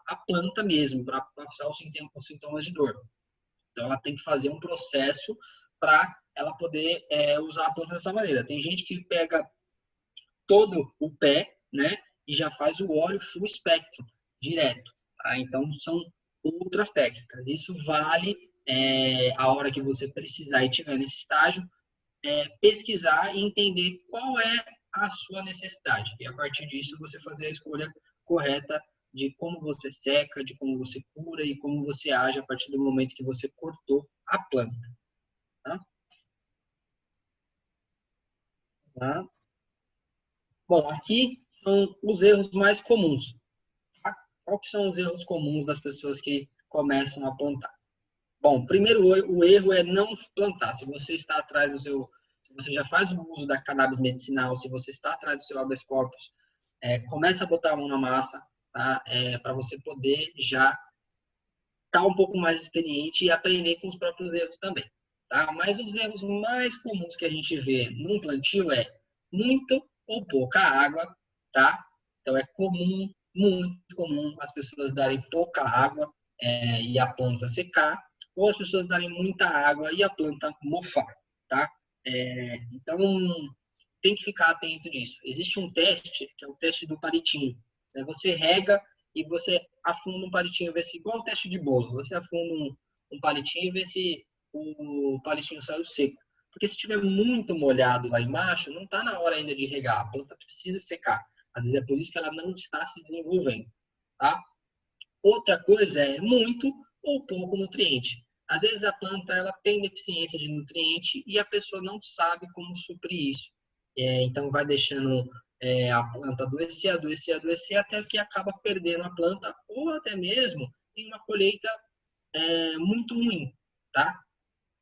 a planta mesmo, para passar os sintomas de dor. Então, ela tem que fazer um processo para ela poder usar a planta dessa maneira. Tem gente que pega todo o pé, né, e já faz o óleo full spectrum, direto. Tá? Então, são outras técnicas. Isso vale a hora que você precisar e estiver nesse estágio, pesquisar e entender qual é a sua necessidade. E a partir disso, você fazer a escolha correta de como você seca, de como você cura e como você age a partir do momento que você cortou a planta. Tá? Tá? Bom, aqui são os erros mais comuns. Tá? Qual que são os erros comuns das pessoas que começam a plantar? Bom, primeiro o erro é não plantar. Se você está atrás do seu, se você já faz o uso da cannabis medicinal, se você está atrás do seu habeas corpus, começa a botar a mão na massa, tá? Para você poder já estar um pouco mais experiente e aprender com os próprios erros também, tá? Mas os erros mais comuns que a gente vê num plantio é muito ou pouca água, tá? Então é comum, muito comum as pessoas darem pouca água e a planta secar, ou as pessoas darem muita água e a planta mofar, tá? Então, tem que ficar atento disso. Existe um teste, que é o teste do palitinho. Né? Você rega e você afunda um palitinho, vê se, igual o teste de bolo, você afunda um palitinho e vê se o palitinho saiu seco. Porque se estiver muito molhado lá embaixo, não está na hora ainda de regar, a planta precisa secar. Às vezes é por isso que ela não está se desenvolvendo. Tá? Outra coisa é muito ou pouco nutriente. Às vezes a planta ela tem deficiência de nutriente e a pessoa não sabe como suprir isso. Então vai deixando a planta adoecer, adoecer, adoecer, até que acaba perdendo a planta ou até mesmo tem uma colheita muito ruim, tá?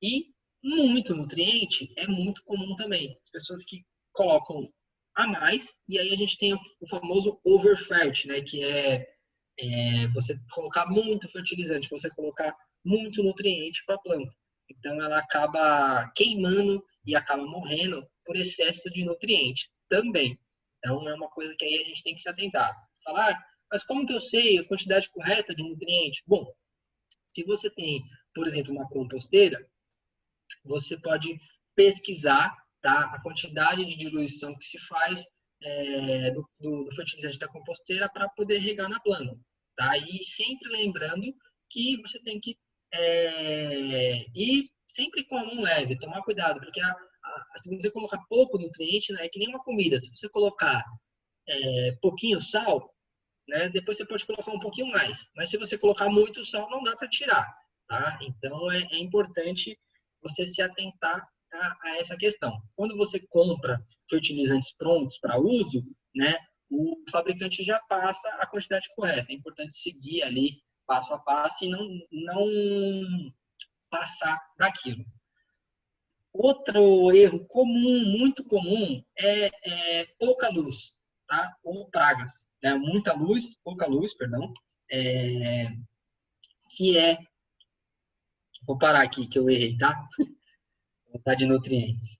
E muito nutriente é muito comum também. As pessoas que colocam a mais, e aí a gente tem o famoso overfert, né, que é você colocar muito fertilizante, você colocar muito nutriente para a planta. Então, ela acaba queimando e acaba morrendo por excesso de nutriente também. Então, é uma coisa que aí a gente tem que se atentar. Falar, mas como que eu sei a quantidade correta de nutriente? Bom, se você tem, por exemplo, uma composteira, você pode pesquisar, tá, a quantidade de diluição que se faz do fertilizante da composteira para poder regar na planta. Tá? E sempre lembrando que você tem que ir sempre com a mão leve, tomar cuidado, porque se você colocar pouco nutriente, né, é que nem uma comida. Se você colocar pouquinho sal, né, depois você pode colocar um pouquinho mais. Mas se você colocar muito sal, não dá para tirar. Tá? Então, é importante você se atentar a essa questão. Quando você compra fertilizantes prontos para uso, né, o fabricante já passa a quantidade correta. É importante seguir ali passo a passo e não passar daquilo. Outro erro comum, muito comum, é pouca luz, tá? Ou pragas, né? Muita luz, pouca luz, perdão, que vou parar aqui que eu errei, tá? Vou botar de nutrientes.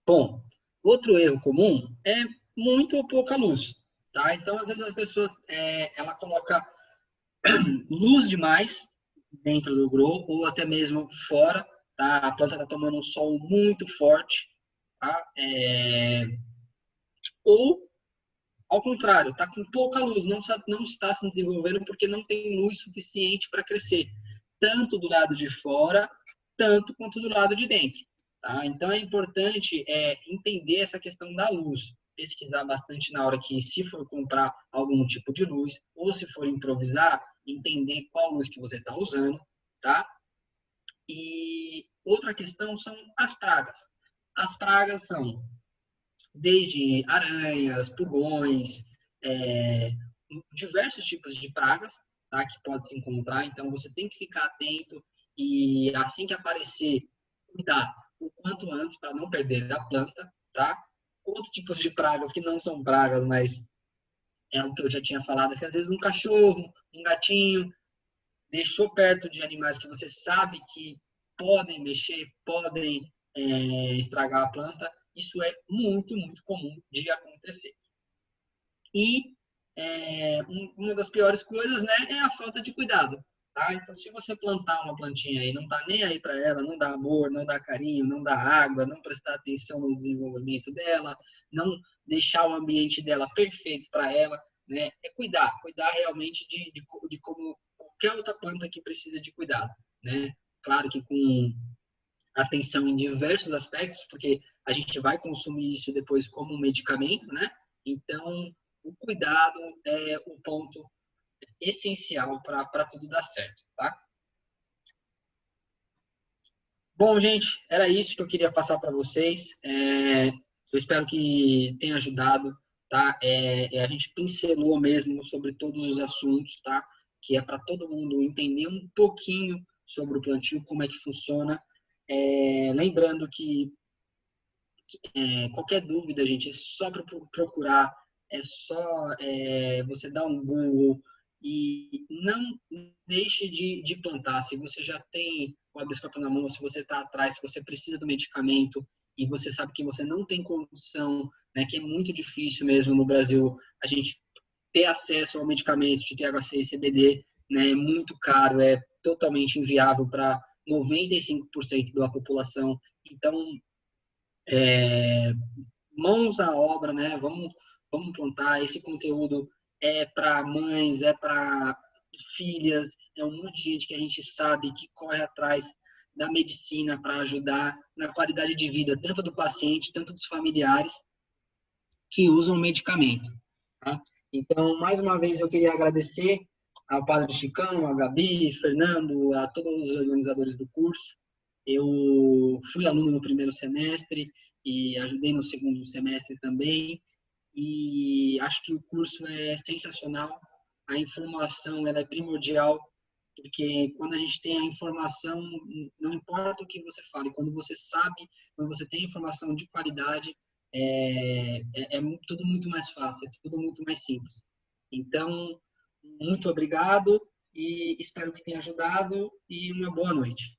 Bom, outro erro comum é muito ou pouca luz, tá? Então, às vezes a pessoa ela coloca luz demais dentro do grow ou até mesmo fora, tá? A planta está tomando um sol muito forte, tá? Ou ao contrário, está com pouca luz, não está se desenvolvendo porque não tem luz suficiente para crescer, tanto do lado de fora, tanto quanto do lado de dentro. Tá? Então, é importante entender essa questão da luz, pesquisar bastante na hora que, se for comprar algum tipo de luz, ou se for improvisar, entender qual luz que você está usando, tá? E outra questão são as pragas. As pragas são desde aranhas, pulgões, diversos tipos de pragas, tá, que pode se encontrar. Então, você tem que ficar atento e, assim que aparecer, cuidar o quanto antes para não perder a planta, tá? Outros tipos de pragas que não são pragas, mas é o que eu já tinha falado, que às vezes um cachorro, um gatinho, deixou perto de animais que você sabe que podem mexer, podem estragar a planta, isso é muito, muito comum de acontecer. E uma das piores coisas, né, é a falta de cuidado. Tá? Então, se você plantar uma plantinha e não tá nem aí para ela, não dá amor, não dá carinho, não dá água, não prestar atenção no desenvolvimento dela, não deixar o ambiente dela perfeito para ela, né, é cuidar realmente de como qualquer outra planta que precisa de cuidado, né? Claro que com atenção em diversos aspectos, porque a gente vai consumir isso depois como um medicamento, né? Então, o cuidado é o ponto essencial para tudo dar certo, tá? Bom, gente, era isso que eu queria passar para vocês. Eu espero que tenha ajudado, tá? A gente pincelou mesmo sobre todos os assuntos, tá? Que é para todo mundo entender um pouquinho sobre o plantio, como é que funciona. Lembrando que qualquer dúvida, gente, é só procurar, é só você dar um Google e não deixe de plantar. Se você já tem o habeas corpus na mão, se você está atrás, se você precisa do medicamento e você sabe que você não tem condição, né, que é muito difícil mesmo no Brasil a gente ter acesso ao medicamento de THC e CBD, né, é muito caro, é totalmente inviável para 95% da população. Então, mãos à obra, né? Vamos plantar. Esse conteúdo é para mães, é para filhas, é um monte de gente que a gente sabe que corre atrás da medicina para ajudar na qualidade de vida, tanto do paciente, tanto dos familiares que usam o medicamento. Tá? Então, mais uma vez, eu queria agradecer ao Padre Chicão, a Gabi, Fernando, a todos os organizadores do curso. Eu fui aluno no primeiro semestre e ajudei no segundo semestre também. E acho que o curso é sensacional. A informação ela é primordial, porque quando a gente tem a informação, não importa o que você fale, quando você sabe, quando você tem informação de qualidade, tudo muito mais fácil, é tudo muito mais simples. Então, muito obrigado e espero que tenha ajudado e uma boa noite.